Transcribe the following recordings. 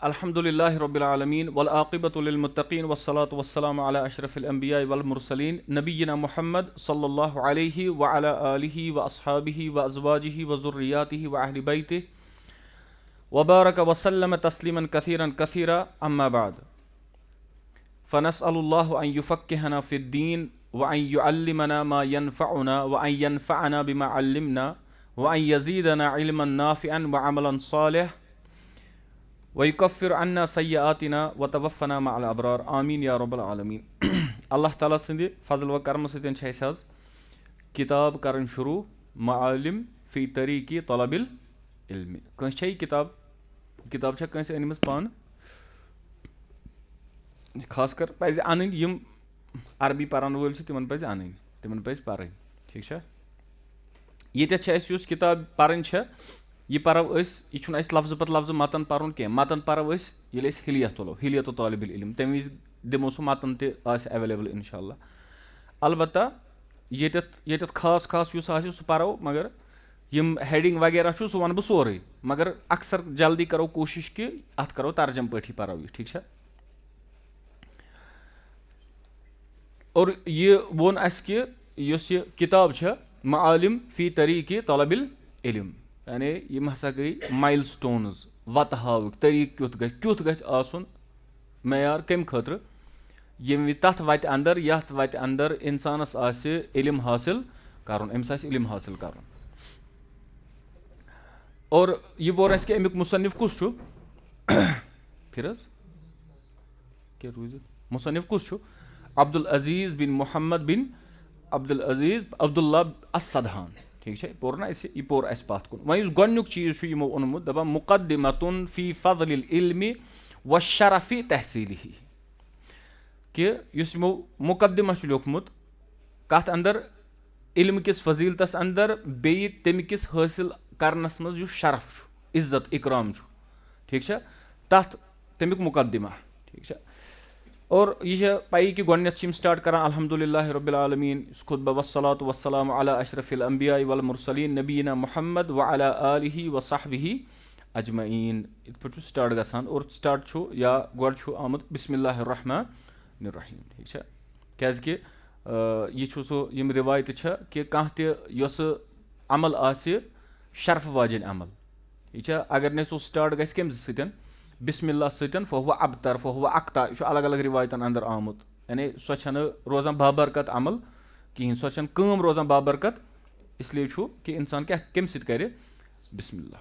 अल्हम्दुलिल्लाहि रब्बिल आलमीन वल आक़िबतु लिल मुत्तक़ीन वस्सलातु वस्सलामु अला अशरफिल अंबियाइ वल मुरसलीन नबिय्यिना मुहम्मद सल्लल्लाहु अलैहि व अला आलिहि व अस्हाबिहि व अज़वाजिहि व ज़ुर्रिय्यातिहि व अहलि बैतिहि व बारक व सल्लम तस्लीमन कसीरन कसीरा अम्मा बाद फनस्अलुल्लाह अन युफ़क्किहना फ़िद्दीन व अन युअल्लिमना मा यनफ़अुना व अन यनफ़अना बिमा अल्लिमना व अन यज़ीदना इल्मन नाफ़िअन व अमलन सालिह वयुकफ़िर अन्ना सय्यातिना व तवफ़्फ़ना मअल अबरार आमीन या रब्बल आलमीन। अल्लाह ताला सन्द फज़ल व कर्म सतन छ अस किताब करन शुरू मआलिम फ़ी तरीक़ि तलबिल इल्मि। कंस छ किताब छ कंस अनिमस पान खास कर पज़ अनन यम अरबी परन वोल छ तिमन पज़ अनन तिमन पज़ परन ठीक छ। ये छ अस युस किताब परन छ यह परो यह लफ्ज़ पत् लफ्ज़ मतन पर्न कह मतन परो हिलियत तुलो हिलियत तालिबिल इल्म तम वज दिमो सह मतन अवेलेबल इंशाअल्लाह। अलबत्ता ये खास खास सह परो मगर यम हेडिंग वगैरह सह वन बह सोरे मगर अक्सर जल्दी करो कोशिश कि अत करो तर्जम पे परो यह ठीक है। और ये वोन अस कि युस ये किताब छ मआलिम फ़ी तरीक़ि तलबिल इल्म यानी यम हसा गई माइल स्टोन्स वत हावुक तरीक क्युत गछ आसुन मयार कम खतर यम तथ वत अंदर इंसानस आसे इल्म हासिल करन अमिस आसे इल्म हासिल करन। और यह बोर अस कि अमिक मुसन्निफ कुस छु फिर क्या रूज मुसन्निफ कुस छु अब्दुल अजीज बिन मोहम्मद बिन अब्दुल अजीज अब्दुल्ला अस-सदहान ठीक है पोर ना यह पोर अस पत कुन वह गोनुक चीज यमो ओनमुत दपान मुक़द्दिमतुन फ़ी फ़ज़लिल इल्मि व शरफ़ि तहसीलिही कि युस यमो मुक़द्दिमा लिखमुत कथ अंदर इल्म किस फजीलतस अंदर बेय तम किस हासिल करनस मज यु शरफ छु इज्जत इकराम छु ठीक है तथ तमिक मुक़द्दिमा ठीक है। और यह पाई कि गोडनेथ स्टार्ट करान अल्हम्दुलिल्लाह रब्बिल आलमीन खुतबा वस्सलातु वस्सलामु अला अशरफिल अंबियाइ वल मुरसलीन नबीना मुहम्मद व अला आलिहि व सहबिहि अजमईन इत पे स्टार्ट गसान। और स्टार्ट छु या गोड छु आमद बिस्मिल्लाहिर रहमानिर रहीम ठीक है क्याजि यह छु सो यम रिवायत छ कि कह त यस अमल आसे शरफ वाजिन अमल ठीक है अगर ने सो स्टार्ट गस कम सतन बिस्मिल्लाह सतन फहुवा अबतर फहुवा अक्ता यह अलग अलग रिवायतन अंदर आमुत यानी सो छन रोजान बाबरकत अमल कहें सो छन काम रोजान बाबरकत इसलिए छु कि इंसान क्या कम सत करे बिस्मिल्लाह।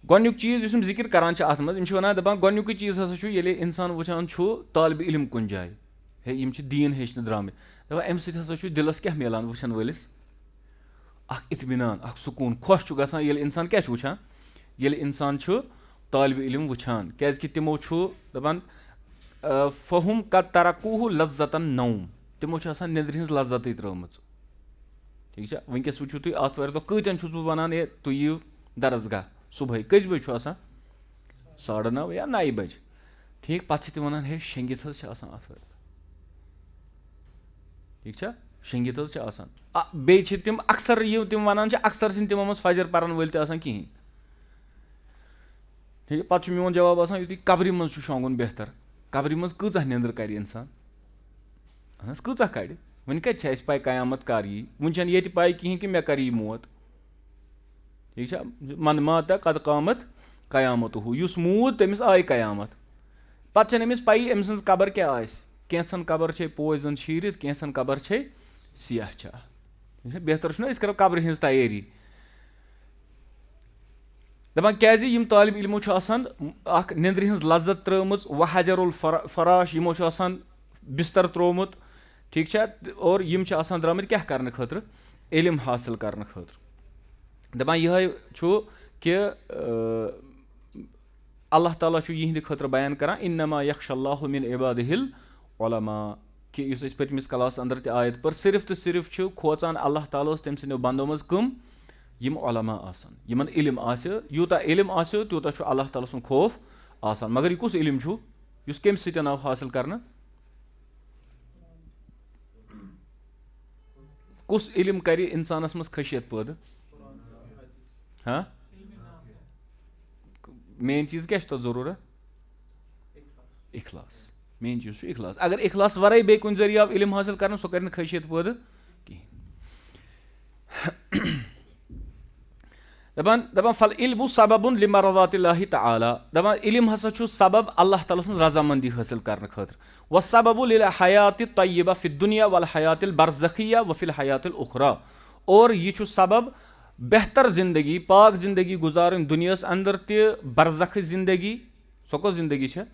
गोनुक चीज यम जिक्र करान अत मज वन दपान गोनुक चीज हसा ये इंसान वुचान तालिब इल्म कुन जाए हे यम दीन हेचन द्रामत दपान अम ससा दिलस क्या मिलान वुचन वलिस इत्मीनान सुकून खुश गसान ये इंसान क्या वुचान ये इंसान तालिब इल्म वुचान क्या तिमो दपान फहुम कद तरकूहु लज्जतन नौम तिमो निंद्र हज लज्जत त्रम ठीक है। वनकस वो तुम अत वर कतन बह वन ये तुम यू दरसगाह सुबह कज बज 9:30 या 9 बज ठीक पे वन हे शेंगित अत वर ठीक है शेंगित बे तिम अक्सर ये तिम वन अक्सर तिमो मज फजर पान वल कहें ठीक है। पे मोन जवाब यु कब्र मज शोंगुन बेहतर कब्र मज कह निंद्र कर इंसान अहस कह कड़ वन कत पे कयामत कर यी वुन ये पाई कहें कि मे कर यी मौत ठीक है। मन माता कद कामत कयामत युस मूद तमिस आई कयामत पे अमिस पाई अम सज कबर क्या कैंसन कबर पोजन शीरित कैंसन कबर सियाह बेहतर करो कब्र हज तैयारी दपान क्या तालिब इल्मो निंद्र हज लज्जत त्रम व हजरुल फराश यमो बिस्तर त्रोमुत ठीक है। और यम द्रामत क्या करने खतर इल्म हासिल करने खतर दपान यह कि अल्लाह ताला यिहंद खतर बयान करान इन्नमा यख्शल्लाहु मिन इबादिहिल उलमा कि इस पतमिस क्लास अंदर त आयत पर सिर्फ तो सिर्फ खोचान अल्लाह ताला तम सो बंदों मज कम यम उलमा आसान यमन इल्म आसे यूता इल्म आसे त्यूता अल्लाह ताला सुन खौफ आसान मगर यह कुस इल्म युस कम सतन आव हासिल करना कुस इल्म कर इंसानस मज खशियत पैदा हाँ मेन चीज क्या तथ जरूरत इखलास मेन चीज इखलास अगर इखलास वराई बे कुन जरिए इल्म हासिल कर सह कर खशियत पैदा कहें दपान दपान फल इल्मु सबबुन लिमरदातिल्लाहि तआला दपान इल्म हसा छु सबब अल्लाह ताला सं रजामंदी हासिल करने खातिर व सबबु लिल हयाति तय्यबा फि दुनिया वल हयातिल बरज़खिया व फिल हयातिल उखरा और ये छु सबब बेहतर जिंदगी पाक जिंदगी गुजारन दुनियास अंदर ते बरज़ख जिंदगी सको जिंदगी छे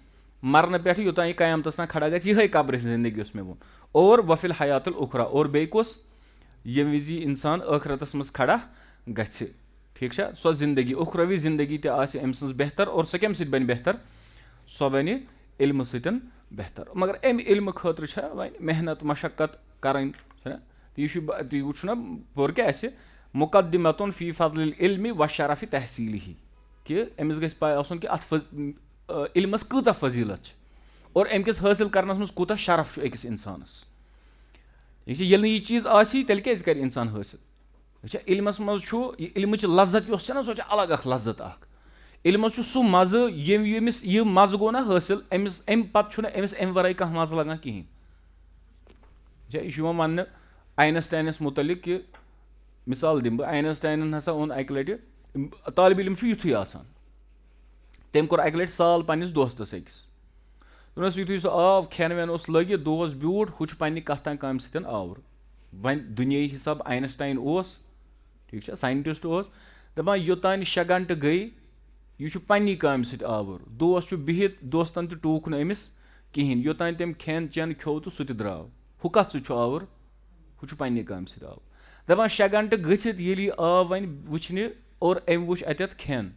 मरने पे योतान कयामतस ना खड़ा गई यह कब्र जिंदगी उस में वो और वफिल हयातुल उखरा और बे कुस ये विजी इंसान आखिरतस मज खड़ा गछ ठीक है सो जिंदगी उखरवी जिंदगी ते आसे अम सज बेहतर और सह कम बन बेहतर सो बन इल्म सतन बेहतर मगर अम इल्म खतर वन मेहनत मशक्कत करें तुम वो पोर क्या मुकदमतुन फी फज़लिल इल्मि व शरफ़ि तहसीलिही कि अमिस गछ पाय आसन कि अत इल्मस कूचा फजीलत और अमकिस हासिल करनस मज कूता शरफ अकिस इंसानस ये चीज आसी तेल क्या कर इंसान हासिल इल्मस मज इल्मच लज्जत ना सो अलग लज्जत इल्मस सह मज़ यमिस यह मज़ गो ना हासिल अमिस अम पत् अमिस अम वराई कह मज़ लगा कहें यह वन आइनस्टाइनस मुतलिक कि मिसाल दिम बह आइनस्टाइन हसा ओन अक लटि तालिब इल्म युथुई आसान तम कोर अक लटि साल पन्निस दोस्तस अकिस दोपस युथुई सह आव खेन वेन लगित दोस ब्यूट हु पन्ने कथ तान काम सतन आवर वन दुनियाई हिसाब आइनस्टाइन ठीक है साइंटिस्ट दपान योतान 6 घंटे गई यह पन्नी काम सत आवर दोस बिहित दोस्तन तो टूक न अमिस कहें योतान तम खेन चेन खो तो सह द्राव हु कत सह आवर हु पन्ने काम सत आवर दपान 6 घंटे गसित ये आव वन वुचने और अम वुच अत खेन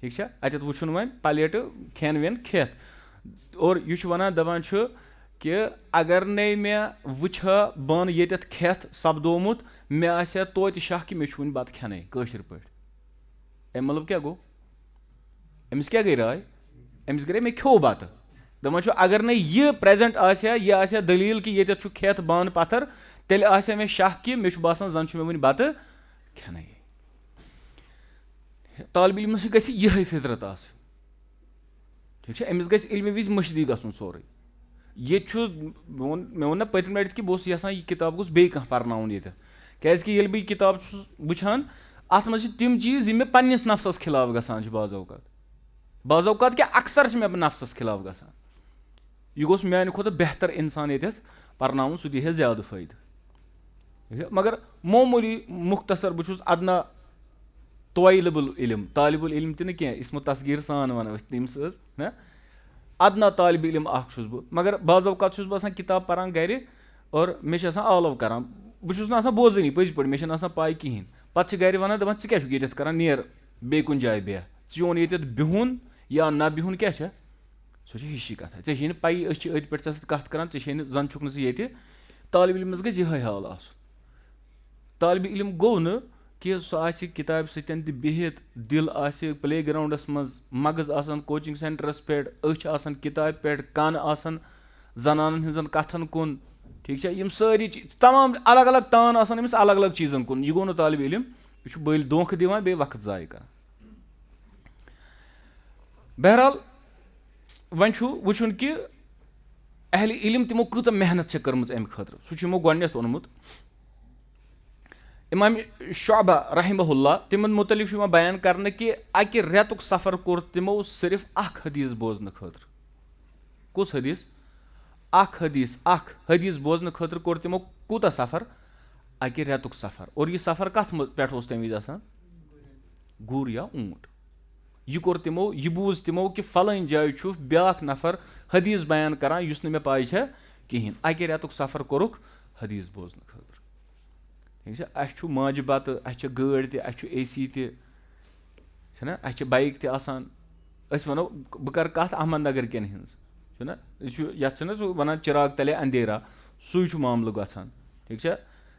ठीक है अत वुन वन प्लेट खेन वेन खेत और यह वन दपान कि अगर ने मे वुचा बन ये खेत सपदोमुत मे आसा तोत शह कि मे वन बत खेन कशर पे मतलब क्या गो अमिस क्या गई राय अमिस गई मे खो बत दपान अगर ने यह प्रेजेंट आसा दलील कि ये खेत बन पत्थर तेल आसा मे शह कि मे बासान जन मे वन बत खेन तालिब इल्मस गि यह फितरत आ ठीक है अमिस गि इल्म विज मशदी गुन सोरे ये मे वो ना पतम लटि कि बहुत यहां यह किताब गोस बे कह पर्न ये क्या बह किताब वुचान अत मज तम चीज मे पन्निस नफ्सस खिलाफ गसान बाज़ौक़ात क्या अक्सर मे नफ्सस खिलाफ गसान यह गोस मेरे खुद बेहतर इंसान ये पर्न सह दी ज्यादा फायदे मगर मामूली मुख्तसर बहुत अदना तोयलबुल इल्म तालिबुल इल्म तह क्या इसमो तस्गीर सान वन तमिस ना अदना तालिब इल्म बह मगर बाज़ौक़ात बह किताब पारान गर और मे आलव करान बहुत बोजनी पज पे मे पाई कहें पे गर वन दपान क्या कर नेर बे कुन जाए बेह चोन ये बिहुन या ना बिहुन क्या सह हिशी कथा ऐ पई अत पे कत कर जन छुक ये तालिब इल्मस गई यह हाल आ तालिब इल्म गो न कि सह किताब सतन बिहित दिल प्ले ग्राउंडस मज मगज कोचिंग सेंटरस पे किताब पे कान जनान हजन कथन कुन ठीक है यम सारी चीज तमाम अलग अलग तान अमिस अलग अलग चीजन कुन यह गो न तालिब इल्म यह बल धोख दिवान बे वक्त जाय कर बहरहाल वन वुचन कि अहल इल्म तमो कच मेहनत कर्म अम खतर सह गोडनथ ओनमुत इमाम शुअबा रहमहुल्लाह तिमन मुतलिक बयान करने कि अकि रेतुक सफर कोर तिमो सिर्फ अख हदीस बोजन खतर कुस हदीस हदीस बोजन खतर कोर तिमो कूता सफर अकि रेतुक सफर और यह सफर कत पे तम वज गुर या ऊंट यह कोर तिमो यह बूझ तिमो कि फलान जाय ब्या नफर हदीस बयान करान युस न मे पाई कहें अकि रेतुक सफर कोरुक हदीस बोजन खतर ठीक है अ माज बत गड़ AC तना बाइक तनो बह कर कत अहमदनगर कन हना ये वन चिराग तले अंधेरा सू मामल गसान ठीक है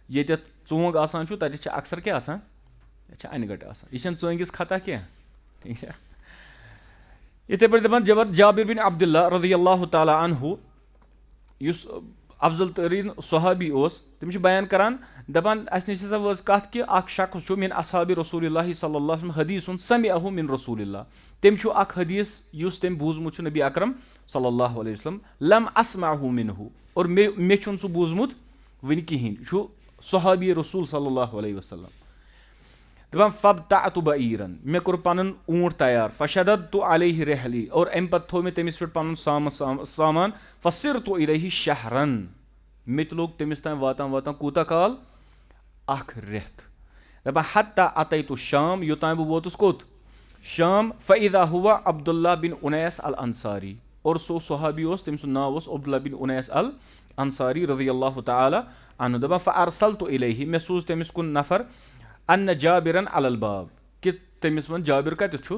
ये चोंग तत अक्सर क्या अनगट यह चोंगिस खता क्या ठीक है इथे पे दपान जबर जाबिर बिन अब्दुल्ला रज़ियल्लाहु ताला अन्हु افضل تریٖن صحابی اوس تِم چھِ بیان کران دپان اسہِ نِش ہسا وٲژ کتھ کہِ اکھ شخص چھُ مِن اصحابِ رسول اللہ صلی اللہ علیہ وسلم حدیثُن سمعہ من رسول اللہ تٔمۍ چھُ اکھ حدیث یُس تٔمۍ بوٗزمُت چھُ نبی اکرم صلی اللہ علیہ وسلم لم اسمعہ منہُ اور مےٚ چھُنہٕ سُہ بوٗزمُت وٕنہِ کِہینۍ یہِ چھُ صحابی رسول صلی اللہ علیہ وسلم دپان فبتعت بعیرن مےٚ کوٚر پنُن اوٗنٹ تیار فشددت علیہ رحلی اور امہِ پتہٕ تھوٚو مےٚ تٔمِس پٮ۪ٹھ پنُن سامان فصرت الیہ شہرن مےٚ تہِ لوٚگ تٔمِس تام واتان واتان کوٗتاہ کال اکھ رٮ۪تھ دپان حتیٰ اتیت شام یوٚتام بہٕ ووتُس کوٚت شام فاذا هو عبداللہ بن انیس الانصاری اور سُہ صحابی اوس تٔمۍ سُنٛد ناو اوس عبداللہ بن انیس الانصاری رضی اللہ تعالیٰ عنہ دپان فارسلت الیہ مےٚ سوٗز تٔمِس کُن نفر ان جابرن علی الباب کہِ تٔمِس ووٚن جابر کتٮ۪تھ چھُ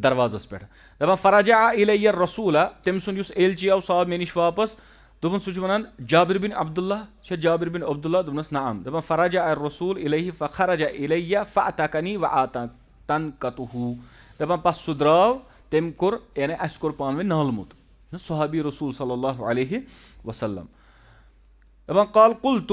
دروازس پٮ۪ٹھ دپان فرجع الیہ رسولا تٔمۍ سُنٛد یُس ایلچی آو سُہ آو مےٚ نِش واپس دوٚپُن سُہ چھُ ونان جابر بن عبداللہ چھا جابر بن عبداللہ دوٚپنس نعم دپان فرجع الرسول الیہ فخرج الیہ فاتقنی واتنقتہ دپان پتہٕ سُہ درٛاو تٔمۍ کوٚر یعنی اسہِ کوٚر پانہٕ ؤنۍ نالمُت صحابی رسول صلی اللہ علیہ وسلم دپان قال قلت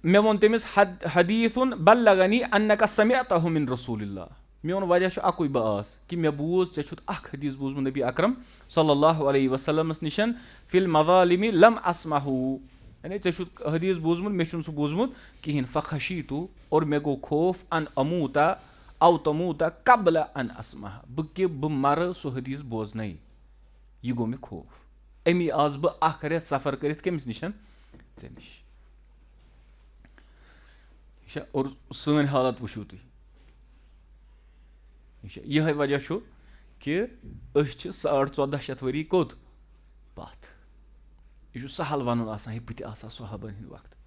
مےٚ ووٚن تٔمِس حدیثن بلغنی انک سمعتہ من رسول اللہ میون وجہ چھُ اکُے بہٕ آس کہِ مےٚ بوٗز ژےٚ چھُتھ اکھ حدیث بوٗزمُت نبی اکرم صلی اللہ علیہ وسلمس نِشن فی المظالم لم اسمعہ یعنی ژےٚ چھُتھ حدیث بوٗزمُت مےٚ چھُنہٕ سُہ بوٗزمُت کہیٖنۍ فخشیتُ اور مےٚ گوٚو خوف ان اموتا او تموتا قبل ان اسمعہ بہٕ مرٕ سُہ حدیث بوزنَے یہِ گوٚو مےٚ خوف امی آس بہٕ اکھ رٮ۪تھ سفر کٔرِتھ کٔمِس نِش ژےٚ نِش اور سٲنۍ حالت وٕچھِو تُہۍ یِہے وجہ چھُ کہِ أسۍ چھِ 1400 ؤری کوٚت پتھ یہِ چھُ سہل ونُن آسان ہے بہٕ تہِ آسہٕ ہا صحابن ہٕنٛدِ وقتہٕ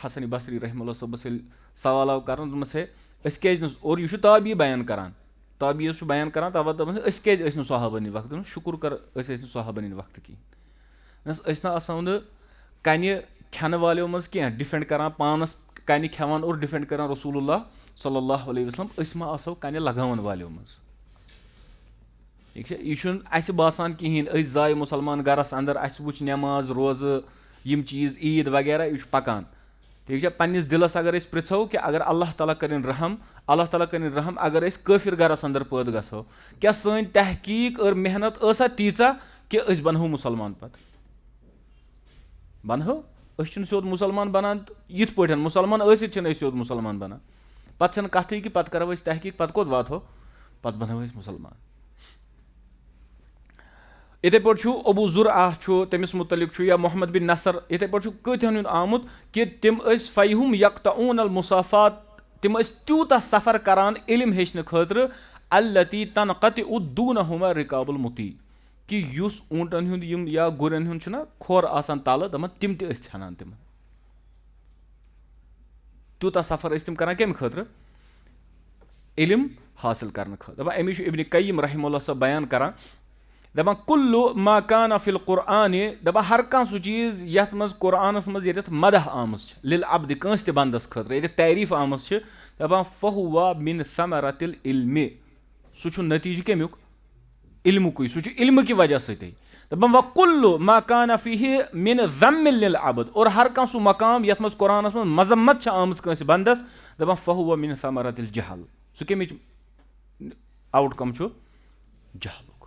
حسن بصری رحمہ اللہ صٲبس ییٚلہِ سوال آو کرنہٕ دوٚپمس ہے أسۍ کیازِ نہٕ اور یہِ چھُ تابعی بیان کران تابعیٖز چھُ بیان کران تَوَے دوٚپمس أسۍ کیازِ ٲسۍ نہٕ صحابن ہٕنٛدِ وقتہٕ شُکر کر أسۍ ٲسۍ نہٕ صحابن ہٕنٛدِ وقتہٕ کِہینۍ أسۍ نہ آسو نہٕ کنہِ کھٮ۪نہٕ والیو منٛز کینٛہہ ڈِفینڈ کران پانس کنہِ کھٮ۪وان اور ڈِفینڈ کران رسول اللہ صلی اللہ علیہ وسلم أسۍ ما آسو کنہِ لگاون والیو منٛز ٹھیٖک چھا یہِ چھُنہٕ اسہِ باسان کِہینۍ أسۍ زاے مُسلمان گرس انٛدر اسہِ وٕچھ نٮ۪ماز روزٕ یِم چیٖز عیٖد وغیرہ یہِ چھُ پکان ٹھیٖک چھا پننِس دِلس اگر أسۍ پرژھو کہِ اگر اللہ تعالیٰ کٔرِنۍ رحم اگر أسۍ کٲفِر گرس انٛدر پٲدٕ گژھو کیٛاہ سٲنۍ تحقیٖق اور محنت ٲسا تیٖژاہ کہِ أسۍ بنہو مُسلمان پتہٕ بنہو أسۍ چھِنہٕ سیوٚد مُسلمان بنان یِتھ پٲٹھۍ مُسلمان ٲسِتھ چھِنہٕ أسۍ سیوٚد مُسلمان بنان پتہٕ چھنہٕ کتھٕے کہِ پتہٕ کرو أسۍ تحقیٖق پتہٕ کوٚت واتو پتہٕ بنو أسۍ مُسلمان یِتھٕے پٲٹھۍ چھُ ابوٗ زُرعہ چھُ تٔمِس مُتعلق چھُ یا محمد بن نصر یِتھٕے پٲٹھۍ چھُ کۭتہن ہُنٛد آمُت کہِ تِم ٲسۍ فیہُم یقطعون المسافات تِم ٲسۍ تیوٗتاہ سفر کران علم ہیٚچھنہٕ خٲطرٕ التی تنقطع دونہما رِقاب المُطیع کہِ یُس اوٗنٹن ہُنٛد یِم یا گُرٮ۪ن ہُنٛد چھُنہ کھۄر آسان تلہٕ دپان تِم تہِ ٲسۍ ژھٮ۪نان تِمن تیوٗتاہ سفر ٲسۍ تِم کران کمہِ خٲطرٕ علم حٲصِل کرنہٕ خٲطرٕ دپان امی چھُ ابن قیم رحمہ اللہ صٲب بیان کران دپان کُلُّ ما کان فی القرآنِ دپان ہر کانٛہہ سُہ چیٖز یتھ منٛز قرآنس منٛز ییٚتٮ۪تھ مدح آمٕژ چھِ لِلعبدِ کٲنٛسہِ تہِ بنٛدس خٲطرٕ ییٚتٮ۪تھ تعریٖف آمٕژ چھِ دپان فہوا من ثمرۃ العلمِ سُہ چھُ نتیٖجہٕ کمیُک علمُکُے سُہ چھُ علمہٕ کہِ وجہ سۭتی دپان وکُلُّ ما کان فیہ من ذم للعبد اور ہر کانٛہہ سُہ مقام یتھ منٛز قرآنس منٛز مذمت چھِ آمٕژ کٲنٛسہِ بنٛدس دپان فہوا من ثمرۃ الجہل سُہ کمِچ آوُٹ کم چھُ جہلُک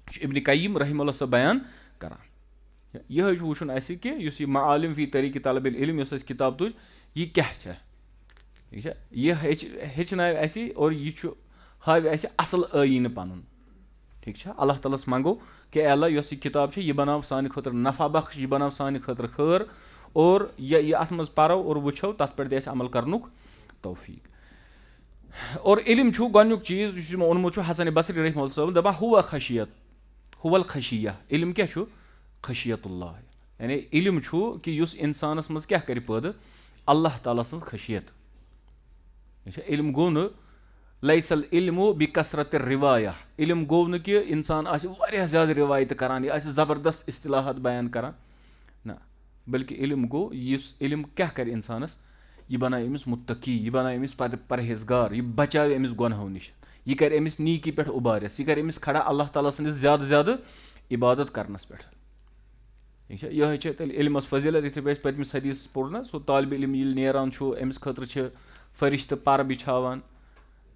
یہِ چھُ ابن قیم رحمہ اللہ صٲب بیان کران یِہے چھُ وٕچھُن اسہِ کہِ یُس یہِ معالم فی طریٖق طلب العلم یۄس اسہِ کِتاب تُج یہِ کیاہ چھےٚ ٹھیٖک چھا یہِ ہیٚچھناوِ اسہِ اور یہِ چھُ ہاوِ اسہِ اصل ٲییٖنہٕ پنُن ٹھیٖک چھا اللہ تعالیٰ ہس منٛگو کہِ اے اللہ یۄس یہِ کِتاب چھِ یہِ بناو سانہِ خٲطرٕ نفع بخش یہِ بناو سانہِ خٲطرٕ خٲر اور یہِ اتھ منٛز پرو اور وٕچھو تتھ پٮ۪ٹھ دِ اسہِ عمل کرنُک توفیٖق اور علم چھُ گۄڈنیُک چیٖز یُس یِمو اوٚنمُت چھُ حسن بصری رحمہ اللہ صٲبن دپان ہوا الخشیہ علم کیاہ چھُ خشیت اللہ یعنی علم چھُ کہِ یُس انسانس منٛز کیاہ کرِ پٲدٕ اللہ تعالیٰ سٕنٛز خشیت علم گوٚو نہٕ لیس العلم بکثرت الروایہ علم گوٚو نہٕ کہِ انسان آسہِ واریاہ زیادٕ رِوایتہٕ کران یہِ آسہِ زبردست اصطلاحات بیان کران نہ بلکہِ علم گوٚو یُس علم کیاہ کرِ انسانس یہِ بنایہِ أمِس مُتقی یہِ بنایہِ أمِس پتہٕ پرہیزگار یہِ بچاوِ أمِس گۄنہو نِش یہِ کرِ أمِس نیٖکی پٮ۪ٹھ اُبارٮ۪س یہِ کرِ أمِس کھڑا اللہ تعالیٰ سٕنٛدِس زیادٕ زیادٕ عبادت کرنس پٮ۪ٹھ ٹھیٖک چھا یِہوے چھِ تیٚلہِ علمس فضیلت یِتھُے أسۍ پٔتمِس حدیٖثس پوٚر نہ سُہ طالبہِ علم ییٚلہِ نیران چھُ أمِس خٲطرٕ چھِ فرشتہٕ پَرٕ بِچھاوان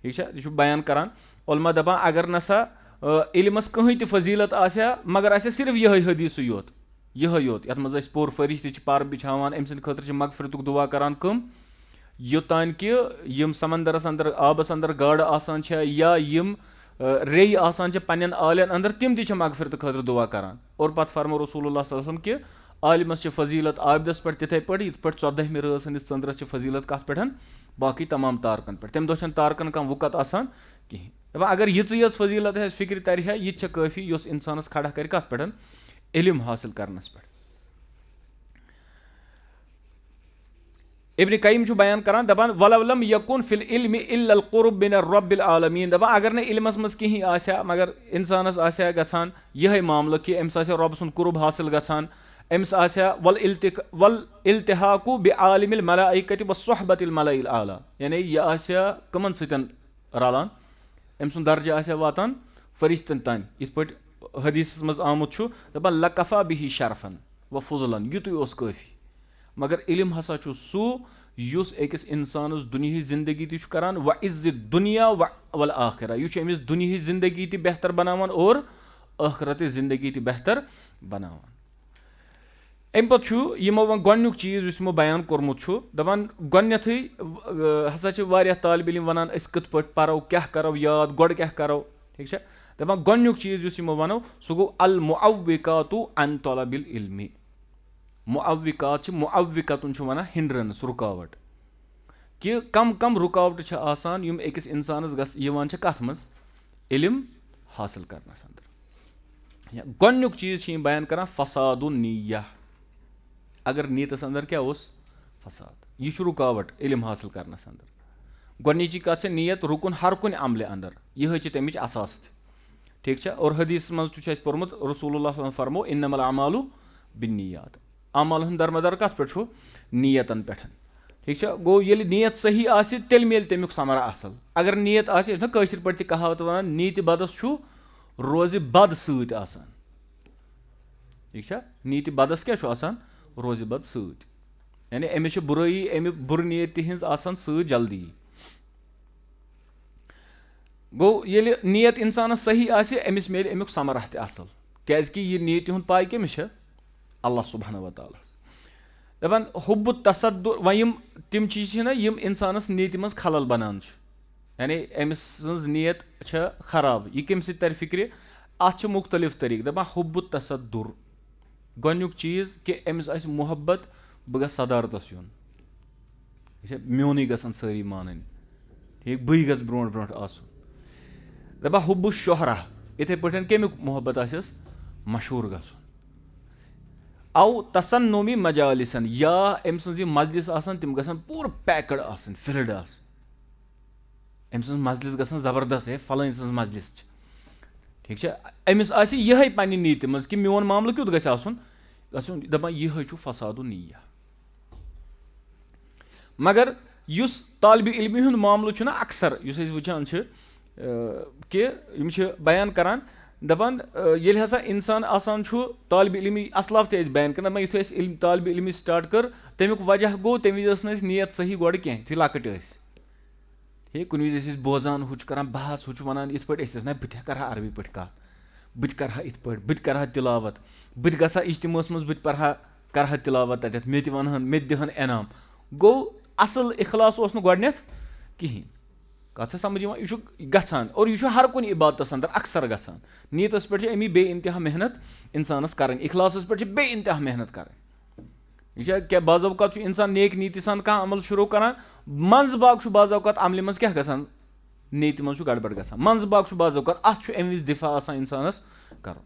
ٹھیٖک چھا یہِ چھُ بیان کران علما دپان اگر نسا علمس کٕہٕنۍ تہِ فضیلت آسہِ ہا مگر آسہِ ہا صرف یِہوے حدیٖثٕے یوت یَتھ منٛز أسۍ پوٚر فرشتہٕ چھِ پَرٕ بِچھاوان أمۍ سٕنٛدِ خٲطرٕ چھِ مغفرتُک دُعا کران کٕم یوٚتانۍ کہِ یِم سمندرس انٛدر آبس انٛدر گاڈٕ آسان چھےٚ یا یِم ریٚیہِ آسان چھِ پننٮ۪ن عالین انٛدر تِم تہِ چھِ مغفرتہٕ خٲطرٕ دُعا کران اور پتہٕ فرمو رسول اللہ صلی اللہ علیہ وسلم کہِ عالمس چھِ فضیلت عابدس پٮ۪ٹھ تِتھٕے پٲٹھۍ یِتھ پٲٹھۍ 14مہِ رٲژ ہٕنٛدِس ژنٛدرس چھِ فضیلت کتھ پٮ۪ٹھ باقٕے تمام تارکن پٮ۪ٹھ تمہِ دۄہ چھنہٕ تارکن کانٛہہ وُقت آسان کِہینۍ دپان اگر یِژٕے یٲژ فضیلت آسہِ فِکرِ ترِ ہا یہِ تہِ چھےٚ کٲفی یۄس انسانس کھڑا کرِ کتھ پٮ۪ٹھ علم حٲصِل کرنس پٮ۪ٹھ ابن قیم چھُ بیان کران دپان ولو لم یکن فی العلم الا القرب من الرب العالمین دپان اگر نہٕ علمس منٛز کِہینۍ آسہِ ہا مگر انسانس آسہِ ہا گژھان یِہے معاملہٕ کہِ أمِس آسہِ ہا رۄب سُنٛد قرب حٲصِل گژھان أمِس آسہِ ہا والالتحاق بعالم الملائکۃ وصحبۃ الملأ الاعلیٰ یعنی یہِ آسہِ ہا کٕمن سۭتۍ رلان أمۍ سُنٛد درجہِ آسہِ ہا واتان فرشتن تانۍ یِتھ پٲٹھۍ حدیٖثس منٛز آمُت چھُ دپان لکفا بِہی شرفن و فضلن یُتُے اوس کٲفی مگر علم ہسا چھُ سُہ یُس أکِس انسانس دُنیہٕچ زندگی تہِ چھُ کران و عزت دُنیا والآخرہ یہِ چھُ أمِس دُنیہٕچ زندگی تہِ بہتر بناوان اور ٲخرتٕچ زندگی تہِ بہتر بناوان امہِ پتہٕ چھُ یِمو وۄنۍ گۄڈنیُک چیٖز یُس یِمو بیان کوٚرمُت چھُ دپان گۄڈنیتھٕے ہسا چھِ واریاہ طالبہِ علم ونان أسۍ کِتھ پٲٹھۍ پرو کیاہ کرو یاد گۄڈٕ کیاہ کرو ٹھیٖک چھا دپان گۄڈنیُک چیٖز یُس یِمو ونو سُہ گوٚو المعوقات عن طلب العلم معوقات چھِ معوقتن چھُ ونان ہنڈرنس رُکاوٹ کہِ کم کم رُکاوٹہٕ چھِ آسان یِم أکِس انسانس یِوان چھِ کتھ منٛز علم حٲصِل کرنس انٛدر گۄڈنیُک چیٖز چھِ یِم بیان کران فساد النیہ اگر نیتس انٛدر کیاہ اوس فساد یہِ چھُ رُکاوٹ علم حٲصِل کرنس انٛدر گۄڈنِچی کتھ چھِ نیت رُکُن ہر کُنہِ عملہِ انٛدر یِہے چھِ تمِچ اساس تہِ ٹھیٖک چھا اور حدیٖثس منٛز تہِ چھُ اَسہِ پوٚرمُت رسول اللہ صلی اللہ علیہ وسلم فرمو انما الاعمال بالنیات عمل ہُنٛد درمدار کتھ پٮ۪ٹھ چھُ نیتن پٮ۪ٹھ ٹھیٖک چھا گوٚو ییٚلہِ نیت صحیح آسہِ تیٚلہِ میلہِ تمیُک ثمرا اصل اگر نیت آسہِ یہِ چھُنہ کٲشِر پٲٹھۍ تہِ کہاوت ونان نیتہِ بدس چھُ روزِ بد سۭتۍ آسان ٹھیٖک چھا نیتہِ بدس کیاہ چھُ آسان روزِ بد سۭتۍ یعنی أمِس چھِ بُرٲیی امہِ بُرٕ نیتہِ ہِنٛز آسان سۭتۍ جلدی گوٚو ییٚلہِ نیت انسانس صحیح آسہِ أمِس میلہِ امیُک ثمرا تہِ اصل کیازِ کہِ یہِ نیتہِ ہُنٛد پاے کٔمِس چھِ اللہ سبحانہ وتعالیٰ دپان حُب التصدُر وۄنۍ یِم تِم چیٖز چھِ نہ یِم انسانس نیتہِ منٛز خلل بنان چھِ یعنی أمِس سٕنٛز نیت چھےٚ خراب یہِ کمہِ سۭتۍ ترِ فِکرِ اتھ چھِ مختلف طٔریٖقہٕ دپان حُب التصدُر گۄڈنیُک چیٖز کہِ أمِس آسہِ محبت بہٕ گژھٕ صدارتس یُن یہِ چھا میونٕے گژھن سٲری مانٕنۍ ٹھیٖک بٕے گژھٕ برونٛٹھ برونٛٹھ آسُن دپان حُب الشہرہ یِتھٕے پٲٹھۍ کمیُک محبت آسٮ۪س مشہوٗر گژھُن او تصنُمی مجالسن یا أمۍ سٕنٛز یِم مجلس آسان تِم گژھن پوٗرٕ پیکٕڈ آسٕنۍ فِلڈ آسٕنۍ أمۍ سٕنٛز مجلس گژھن زبردست ہے فلٲنۍ سٕنٛز مجلس چھِ ٹھیٖک چھا أمِس آسہِ یِہے پننہِ نیتہِ منٛز کہِ میون معاملہٕ کیُتھ گژھِ آسُن دپان یِہے چھُ فساد النیہ مگر یُس طالبہِ علمہِ ہُنٛد معاملہٕ چھُنہ اکثر یُس أسۍ وٕچھان چھِ کہِ یِم چھِ بیان کران دپان ییٚلہِ ہسا انسان آسان چھُ طالبہِ علمی اصلاف تہِ ٲسۍ بیان کران دپان یِتھُے أسۍ طالبہِ علمی سٹارٹ کٔر تمیُک وجہ گوٚو تمہِ وِزِ ٲس نہٕ أسۍ نیت صحیح گۄڈٕ کینٛہہ یِتھُے لۄکٕٹۍ ٲسۍ ٹھیٖک کُنہِ وِزِ ٲسۍ أسۍ بوزان ہُہ چھُ کران بحث ہُہ چھُ ونان یِتھ پٲٹھۍ أسۍ ٲسۍ نہ بہٕ تہِ کرٕ ہا عربی پٲٹھۍ کتھ بہٕ تہِ کرٕ ہا یِتھ پٲٹھۍ بہٕ تہِ کرٕ ہا تِلاوت بہٕ تہِ گژھٕ ہا اجتماعس منٛز بہٕ تہِ پرٕ ہا کرٕ ہا تِلاوت تتٮ۪تھ مےٚ تہِ ونہن مےٚ تہِ دِہن انعام گوٚو اصل اخلاص اوس نہٕ گۄڈنیتھ کہیٖنۍ کتھ چھا سمجھ یِوان یہِ چھُ گژھان اور یہِ چھُ ہر کُنہِ عبادتس انٛدر اکثر گژھان نیتس پٮ۪ٹھ چھِ امی بے انتہا محنت انسانس کرٕنۍ اخلاصس پٮ۪ٹھ چھِ بے انتہا محنت کرٕنۍ یہِ چھا کیٛاہ بعض اوقات چھُ انسان نیک نیتی سان کانٛہہ عمل شروٗع کران منٛزٕ باغ چھُ بعض اوقات عملہِ منٛز کیٛاہ گژھان نیتہِ منٛز چھُ گڑبڑ گژھان منٛزٕ باغ چھُ بعض اوقات اتھ چھُ امہِ وِزِ دِفاع آسان انسانس کرُن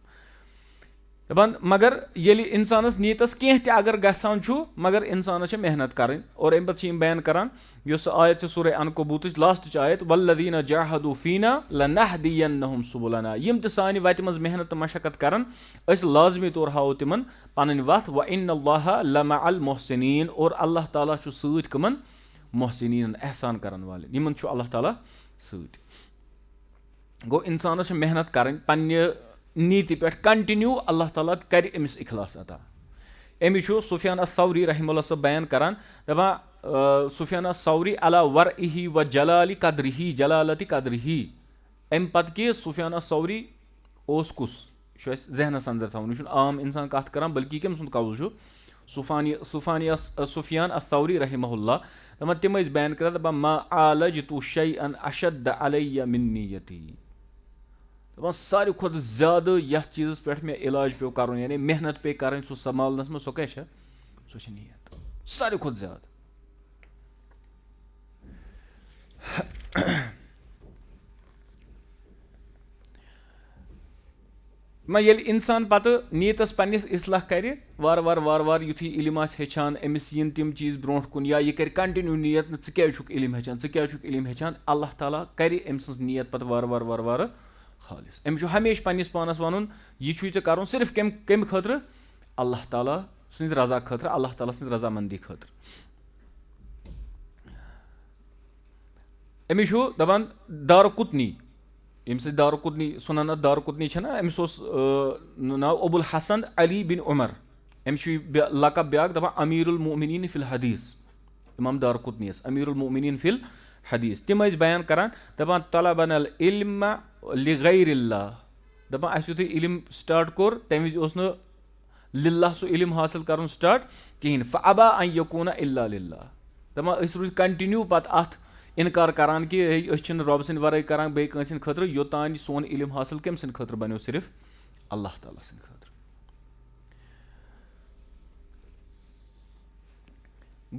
دپان مگر ییٚلہِ انسانس نیتس کینٛہہ تہِ اگر گژھان چھُ مگر انسانس چھِ محنت کرٕنۍ اور امہِ پتہٕ چھِ یِم بیان کران یۄس سۄ آیت چھِ سورہ عنکبوٗتٕچ لاسٹٕچ آیت والذیٖنَ جاہدوٗ فیٖنا لنہدینہُم سُبُلنا یِم تہِ سانہِ وتہِ منٛز محنت تہٕ مشقت کرن أسۍ لازمی طور ہاوو تِمن پنٕنۍ وتھ وَإِنَّ اللّٰهَ لَمَعَ الْمُحْسِنِیٖن اور اللہ تعالیٰ چھُ سۭتۍ کٕمن محسنیٖنن احسان کرن والٮ۪ن یِمن چھُ اللہ تعالیٰ سۭتۍ گوٚو انسانس چھِ محنت کرٕنۍ پننہِ نیٖتی پٮ۪ٹھ کَنٹِنیوٗ اللہ تعالیٰ کَرِ أمِس اِخلاص عطا. أمِس چھُ سفیان الثوری رحمہ اللہ صٲب بیان کران دَپان سفیان الثوری علی ورعہ و جلالی قدرہ جلالتِ قدرہ. اَمہِ پتہٕ کہِ سفیان الثوری اوس کُس یہِ چھُ اَسہِ ذہنس انٛدر تھاوُن. یہِ چھُنہٕ عام اِنسان کتھ کران بلکہِ یہِ کٔمۍ سُنٛد قول چھُ سفیان الثوری رحمہ اللہ. دَپان تِم ٲسۍ بیان کران دَپان ما عالجتُ شیئا اشد علیہ من نیتی. دَپان ساروی کھۄتہٕ زیادٕ یتھ چیٖزس پٮ۪ٹھ مےٚ علاج پیٚو کرُن یعنی محنت پیٚیہِ کرٕنۍ سُہ سنبھالنس منٛز سۄ کیاہ چھےٚ سۄ چھِ نیت ساروی کھۄتہٕ زیادٕ. ییٚلہِ اِنسان پتہٕ نیتس پننِس اصلاح کرِ وارٕ وارٕ یُتھُے علم آسہِ ہیٚچھان أمِس یِن تِم چیٖز برونٛٹھ کُن یا یہِ کرِ کنٹِنیوٗ نیت نہٕ ژٕ کیازِ چھُکھ علم ہیٚچھان اللہ تعالیٰ کرِ أمۍ سٕنٛز نیت پتہٕ وارٕ خالص. أمِس چھُ ہمیشہِ پننِس پانس ونُن یہِ چھُے ژےٚ کرُن صرف کمہِ خٲطرٕ اللہ تعالیٰ سٕنٛدِ رضا خٲطرٕ اللہ تعالیٰ سٕنٛدِ رضامندی خٲطرٕ. أمِس چھُ دپان دارقطنی ییٚمہِ سۭتۍ دارقطنی سُنن دارقطنی چھےٚ نا أمِس اوس ناو ابو الحسن علی بن عمر. أمِس چھُ لقب بیاکھ دپان امیٖر المؤمنیٖن فی الحدیٖث. امام دارقطنی یس امیٖر المؤمنیٖن فی الحدیٖث. تِم ٲسۍ بیان کران دپان طلبنا العلم لغیر اللہ. دپان اسہِ یُتھُے علم سٹاٹ کوٚر تمہِ وِزِ اوس نہٕ للہ سُہ علم حٲصِل کرُن سٹاٹ کہیٖنۍ. فابا ان یکوٗنہ الا للہ. دپان أسۍ روٗدۍ کنٹِنیوٗ پتہٕ اتھ اِنکار کران کہِ ہے أسۍ چھِنہٕ رۄبہٕ سٕنٛدِ ورٲے کران بیٚیہِ کٲنٛسہِ ہٕنٛدِ خٲطرٕ یوٚتانۍ سون علم حٲصِل کٔمۍ سٕنٛدِ خٲطرٕ بنیو صرف اللہ تعالیٰ سٕنٛدِ خٲطرٕ.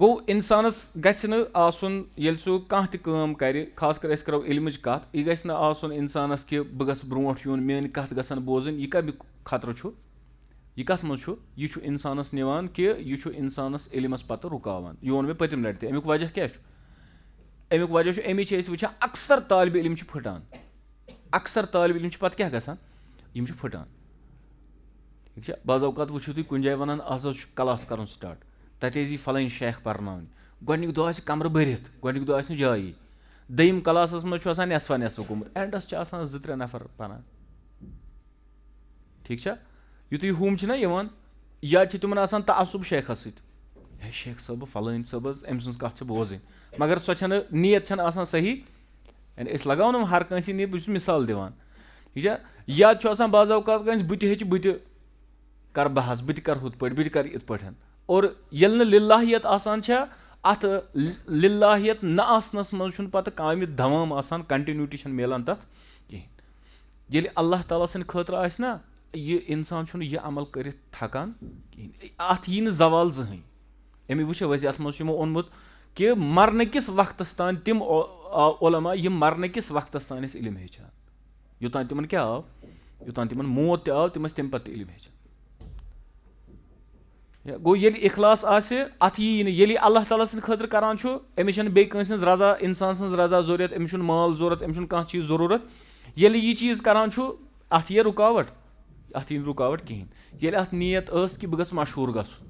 گوٚو اِنسانس گژھِ نہٕ آسُن ییٚلہِ سُہ کانٛہہ تہِ کٲم کرِ خاص کر أسۍ کرو علمٕچ کتھ یہِ گژھِ نہٕ آسُن اِنسانس کہِ بہٕ گژھٕ برونٛٹھ یُن میٲنۍ کتھ گژھن بوزٕنۍ. یہِ کمیُک خطرٕ چھُ یہِ کتھ منٛز چھُ یہِ چھُ انسانس نِوان کہِ یہِ چھُ انسانس علمس پتہٕ رُکاوان. یہِ ووٚن مےٚ پٔتِم لٹہِ تہِ. امیُک وجہ کیاہ چھُ امیُک وجہ چھُ امی چھِ أسۍ وٕچھان اکثر طالبہِ علم چھِ پھٕٹان. اکثر طالبہِ علم چھِ پتہٕ کیاہ گژھان یِم چھِ پھٕٹان. ٹھیٖک چھا. بعض اوقات وٕچھِو تُہۍ کُنہِ جایہِ ونان آز حظ چھُ کلاس کرُن سٹاٹ تتہِ ٲسۍ یی فلٲنۍ شیخ پرناونہِ. گۄڈنیُک دۄہ آسہِ کمرٕ بٔرِتھ گۄڈنیُک دۄہ آسہِ نہٕ جایی. دوٚیِم کلاسس منٛز چھُ آسان نٮ۪صفا گوٚمُت اینڈس چھِ آسان 2-3 نفر پران. ٹھیٖک چھا. یِتھُے ہُم چھِنہ یِوان یا چھِ تِمن آسان تعصُب شیخس سۭتۍ ہے شیخ صٲبہٕ فلٲنۍ صٲب حظ أمۍ سٕنٛز کتھ چھِ بوزٕنۍ مگر سۄ چھنہٕ نیت چھنہٕ آسان صحیح. یعنی أسۍ لگاوو نہٕ ہر کٲنٛسہِ نیت بہٕ چھُس مِثال دِوان. ٹھیٖک چھا. یا چھُ آسان بعض اوقات کٲنٛسہِ بہٕ تہِ ہیٚچھِ بہٕ تہِ کرٕ بحث بہٕ تہِ کرٕ ہُتھ پٲٹھۍ بہٕ تہِ کرٕ یِتھ پٲٹھۍ. اور ییٚلہِ نہٕ لِلٰہیت آسان چھےٚ اتھ لِلٰہیت نہ آسنس منٛز چھُنہٕ پتہٕ کامہِ دوام آسان کنٹِنیوٗٹی چھنہٕ مِلان تتھ کہیٖنۍ. ییٚلہِ اللہ تعالیٰ سٕنٛدِ خٲطرٕ آسہِ نا یہِ انسان چھُنہٕ یہِ عمل کٔرِتھ تھکان کہیٖنۍ. اتھ یی نہٕ زوال زٕہٕنۍ. امی وٕچھو أسۍ یتھ منٛز چھُ یِمو اوٚنمُت کہِ مرنہٕ کِس وقتس تام تِم علما یِم مرنہٕ کِس وقتس تام ٲسۍ علم ہیٚچھان. یوٚتانۍ تِمن کیاہ آو یوٚتانۍ تِمن موت تہِ آو تِم ٲسۍ تمہِ پتہٕ تہِ علم ہیٚچھان. گوٚو ییٚلہِ اخلاص آسہِ اتھ یی نہٕ. ییٚلہِ اللہ تعالیٰ سٕنٛدِ خٲطرٕ کران چھُ أمِس چھنہٕ بیٚیہِ کٲنٛسہِ ہٕنٛز رضا انسان سٕنٛز رضا ضروٗرت أمِس چھُنہٕ مال ضروٗرت أمِس چھُنہٕ کانٛہہ چیٖز ضروٗرت. ییٚلہِ یہِ چیٖز کران چھُ اتھ یی رُکاوٹ اتھ یی نہٕ رُکاوٹ کہیٖنۍ. ییٚلہِ اتھ نیت ٲس کہِ بہٕ گژھٕ مشہوٗر گژھُن.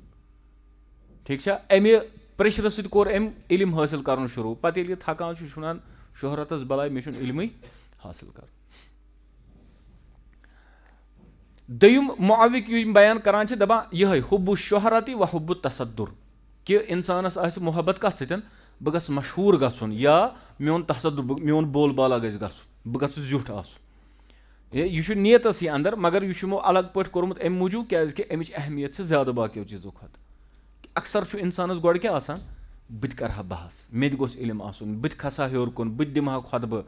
ٹھیٖک چھا. امہِ پریشرٕ سۭتۍ کوٚر أمۍ علم حٲصِل کرُن شروٗع. پتہٕ ییٚلہِ یہِ تھکان چھُ یہِ چھُ ونان شہرتس بلاے مےٚ چھُنہٕ علمٕے حٲصِل کرُن. دوٚیِم معاوِق یِم بیان کران چھِ دپان یِہے حُبُ الشہرتِ و حُبُ التصدُر کہِ انسانس آسہِ محبت کتھ سۭتۍ بہٕ گژھٕ مشہوٗر گژھُن یا میون تصدُر میون بول بالا گژھِ گژھُن بہٕ گژھٕ زیُٹھ آسُن. یہِ چھُ نیتس انٛدر مگر یہِ چھُ یِمو الگ پٲٹھۍ کوٚرمُت امہِ موٗجوٗب کیازِ کہِ امِچ اہمیت چھِ زیادٕ باقیو چیٖزو کھۄتہٕ. اکثر چھُ انسانس گۄڈٕ کیاہ آسان بہٕ تہِ کرٕ ہا بحث مےٚ تہِ گوٚژھ علم آسُن بہٕ تہِ کھسہٕ ہا ہیوٚر کُن بہٕ تہِ دِمہٕ ہا خۄطبہٕ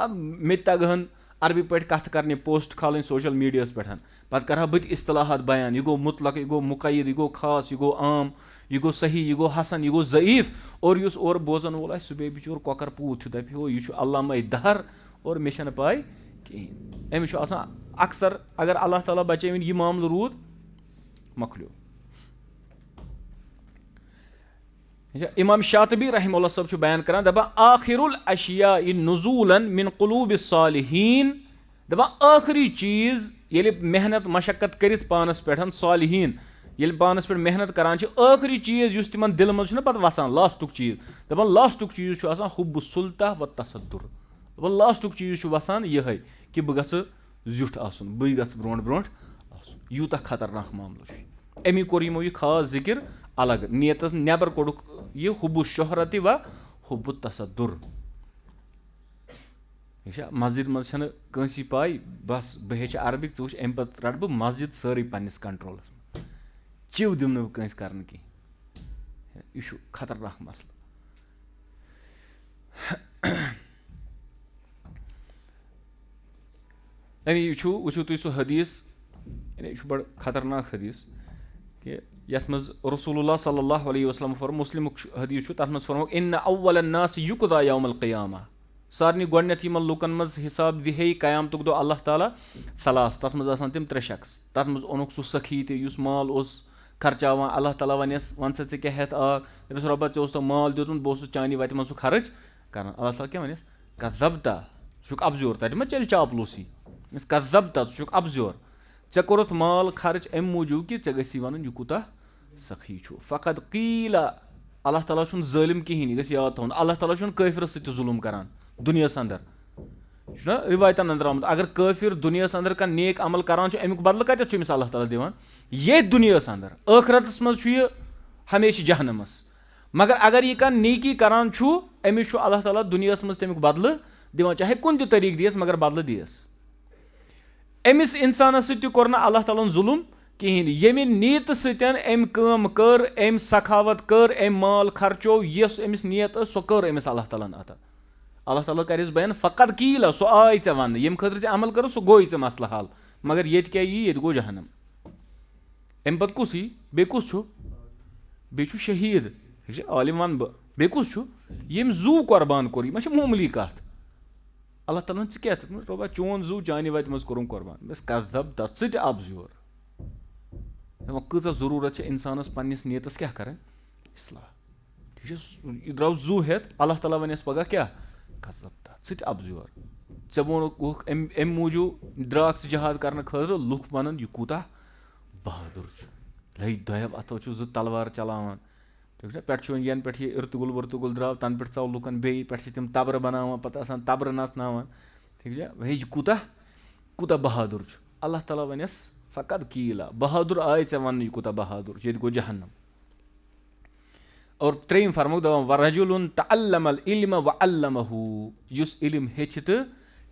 مےٚ تہِ تگہٕ ہن عربی پٲٹھۍ کتھ کرنہِ پوسٹ کھالٕنۍ سوشل میٖڈیاہس پٮ۪ٹھ پتہٕ کرٕ ہا بہٕ تہِ اصطلاحات بیان یہِ گوٚو مُطلق یہِ گوٚو مُقید یہِ گوٚو خاص یہِ گوٚو عام یہِ گوٚو صحیح یہِ گوٚو حسن یہِ گوٚو ضعیٖف. اور یُس اورٕ بوزن وول آسہِ سُہ بیٚیہِ بِچور کۄکر پوٗت ہیوٗ دپہِ ہو یہِ چھُ علامہ دہر اور مےٚ چھنہٕ پاے کہیٖنۍ. أمِس چھُ آسان اکثر اگر اللہ تعالیٰ بچٲوِنۍ یہِ معاملہٕ روٗد مۄکلیو. امام شاطبی رحمہ اللہ صٲب چھُ بیان کران دپان آخر الاشیاء نزولا من قلوب الصالحین. دپان ٲخری چیٖز ییٚلہِ محنت مشقت کٔرِتھ پانس پٮ۪ٹھ صالحیٖن ییٚلہِ پانس پٮ۪ٹھ محنت کران چھِ ٲخری چیٖز یُس تِمن دِلہٕ منٛز چھُنہ پتہٕ وسان لاسٹُک چیٖز دپان لاسٹُک چیٖز چھُ آسان حُبُ السُلطہ و تصدُر. دپان لاسٹُک چیٖز چھُ وسان یِہے کہِ بہٕ گژھٕ زیُٹھ آسُن بٕے گژھٕ برونٛٹھ برونٛٹھ آسُن یوٗتاہ خطرناک معاملہٕ چھُ اَمی کوٚر یِمو یہِ خاص ذِکِر الگ نیتَس نٮ۪بر کوٚڑُکھ یہِ حُبُ شہرتہِ و حُبُ تصدُر ٹھیٖک چھا مسجد منٛز چھنہٕ کٲنٛسی پاے بس بہٕ ہیٚچھِ عربِک ژٕ وٕچھ اَمہِ پتہٕ رٹہٕ بہٕ مسجد سٲرٕے پننِس کنٹرولس منٛز چِو دِمہٕ نہٕ بہٕ کٲنٛسہِ کرنہٕ کینٛہہ یہِ چھُ خطرناک مسلہٕ وٕچھِو تُہۍ سُہ حدیٖث یہِ چھُ بڑٕ خطرناک حدیٖث کہِ یتھ منٛز رسول اللہ صلی اللہ علیہ وسلم فرموو مُسلمُک حدیٖث چھُ تتھ منٛز فرموو اِنَّ اَوَّلَ النَّاسِ یُقضىٰ یومَ القیامہ سارنٕے گۄڈنٮ۪تھ یِمن لُکن منٛز حِساب دِہے قیامتُک دۄہ اللہ تعالیٰ ثلاث تتھ منٛز آسان تِم 3 شخص تتھ منٛز اوٚنُکھ سُہ سخی تہِ یُس مال اوس خرچاوان اللہ تعالیٰ ونٮ۪س ون سا ژٕ کیٛاہ ہٮ۪تھ آکھ دٔپِس رۄبا ژےٚ اوسُتھ مال دیُتمُت بہٕ اوسُس چانہِ وتہِ منٛز سُہ خرٕچ کران اللہ تعالیٰ کیٛاہ ونٮ۪س کذبتا ژٕ چھُکھ ابزور تتہِ ما چلہِ چاپلوٗسی کذبتا ژٕ چھُکھ ابزور ژےٚ کوٚرُتھ مال خرٕچ اَمہِ موٗجوٗب کہِ ژےٚ گژھی وَنُن یہِ کوٗتاہ سخی چھُ فقط قیٖلا اللہ تعالیٰ چھُنہٕ ظٲلِم کِہینۍ یہِ گژھِ یاد تھاوُن اللہ تعالیٰ چھُنہٕ کٲفرَس سۭتۍ تہِ ظُلُم کران دُنیاہَس اندر چھُنہ رِوایتن انٛدر آمُت اگر کٲفِر دُنیاہَس انٛدر کانٛہہ نیک عمل کران چھُ امیُک بدلہٕ کتٮ۪تھ چھُ أمِس اللہ تعالیٰ دِوان ییٚتھۍ دُنیاہَس انٛدر ٲخرتس منٛز چھُ یہِ ہمیشہِ جہنمس مگر اگر یہِ کانٛہہ نیکی کران چھُ أمِس چھُ اللہ تعالیٰ دُنیاہَس منٛز تمیُک بدلہٕ دِوان چاہے کُنہِ تہِ طریٖقہٕ دِیَس مگر بدلہٕ دِیَس أمِس انسانس سۭتۍ تہِ کوٚر نہٕ اللہ تعالیٰ ہن ظُلُم کِہینۍ ییٚمہِ نیتہٕ سۭتۍ أمۍ کٲم کٔر أمۍ سخاوت کٔر أمۍ مال خرچو یۄس أمِس نیت ٲس سۄ کٔر أمِس اللہ تعالیٰ ہن عطا اللہ تعالیٰ کرٮ۪س بیان فقط قیٖلا سۄ آے ژےٚ وننہٕ ییٚمہِ خٲطرٕ ژےٚ عمل کٔرٕتھ سُہ گوٚے ژےٚ مسلہٕ حل مگر ییٚتہِ کیٛاہ یی ییٚتہِ گوٚو جہنم اَمہِ پتہٕ کُس یی بیٚیہِ کُس چھُ بیٚیہِ چھُ شہیٖد ٹھیٖک چھا عالِم ونہٕ بہٕ بیٚیہِ کُس چھُ ییٚمۍ زوٗ قۄربان کوٚر یہِ ما چھِ معموٗلی کتھ اللہ تعالیٰ ہن ژٕ کیٛاہ رۄبا چون زوٗ چانہِ وتہِ منٛز کوٚرُم قۄربان مےٚ کذبتا ژٕ تہِ ابزور دپان کۭژاہ ضروٗرت چھِ انسانس پننِس نیتس کیٛاہ کرٕنۍ اصلاح ٹھیٖک چھا یہِ درٛاو زوٗ ہٮ۪تھ اللہ تعالیٰ ونٮ۪س پگاہ کیٛاہ کذبتا ژٕ تہِ ابزور ژےٚ ووٚنُکھ اَمہِ موٗجوٗب درٛاکھ ژٕ جہاد کرنہٕ خٲطرٕ لُکھ ونان یہِ کوٗتاہ بہادُر چھُ لٔگۍ دۄیو اتھو چھُ 2 تلوار چلاوان ٹھیٖک چھا پٮ۪ٹھٕ چھُ ینہٕ پٮ۪ٹھ یہِ ارتُگُل ورتُگُل درٛاو تنہٕ پٮ۪ٹھ ژاو لُکن بیٚیہِ پٮ۪ٹھٕ چھِ تِم تبرٕ بناوان پتہٕ آسان تبرٕ نژناوان ٹھیٖک چھا ہے یہِ کوٗتاہ بہادُر چھُ اللہ تعالیٰ ونٮ۪س فقط قیٖلا بہادُر آے ژےٚ وننہٕ یہِ کوٗتاہ بہادُر چھُ ییٚتہِ گوٚو جہنم اور 3 فرموکھ دپان وَرَجُلٌ تَعَلَّمَ الْعِلْمَ وَعَلَّمَهُ یُس علم ہیٚچھِ تہٕ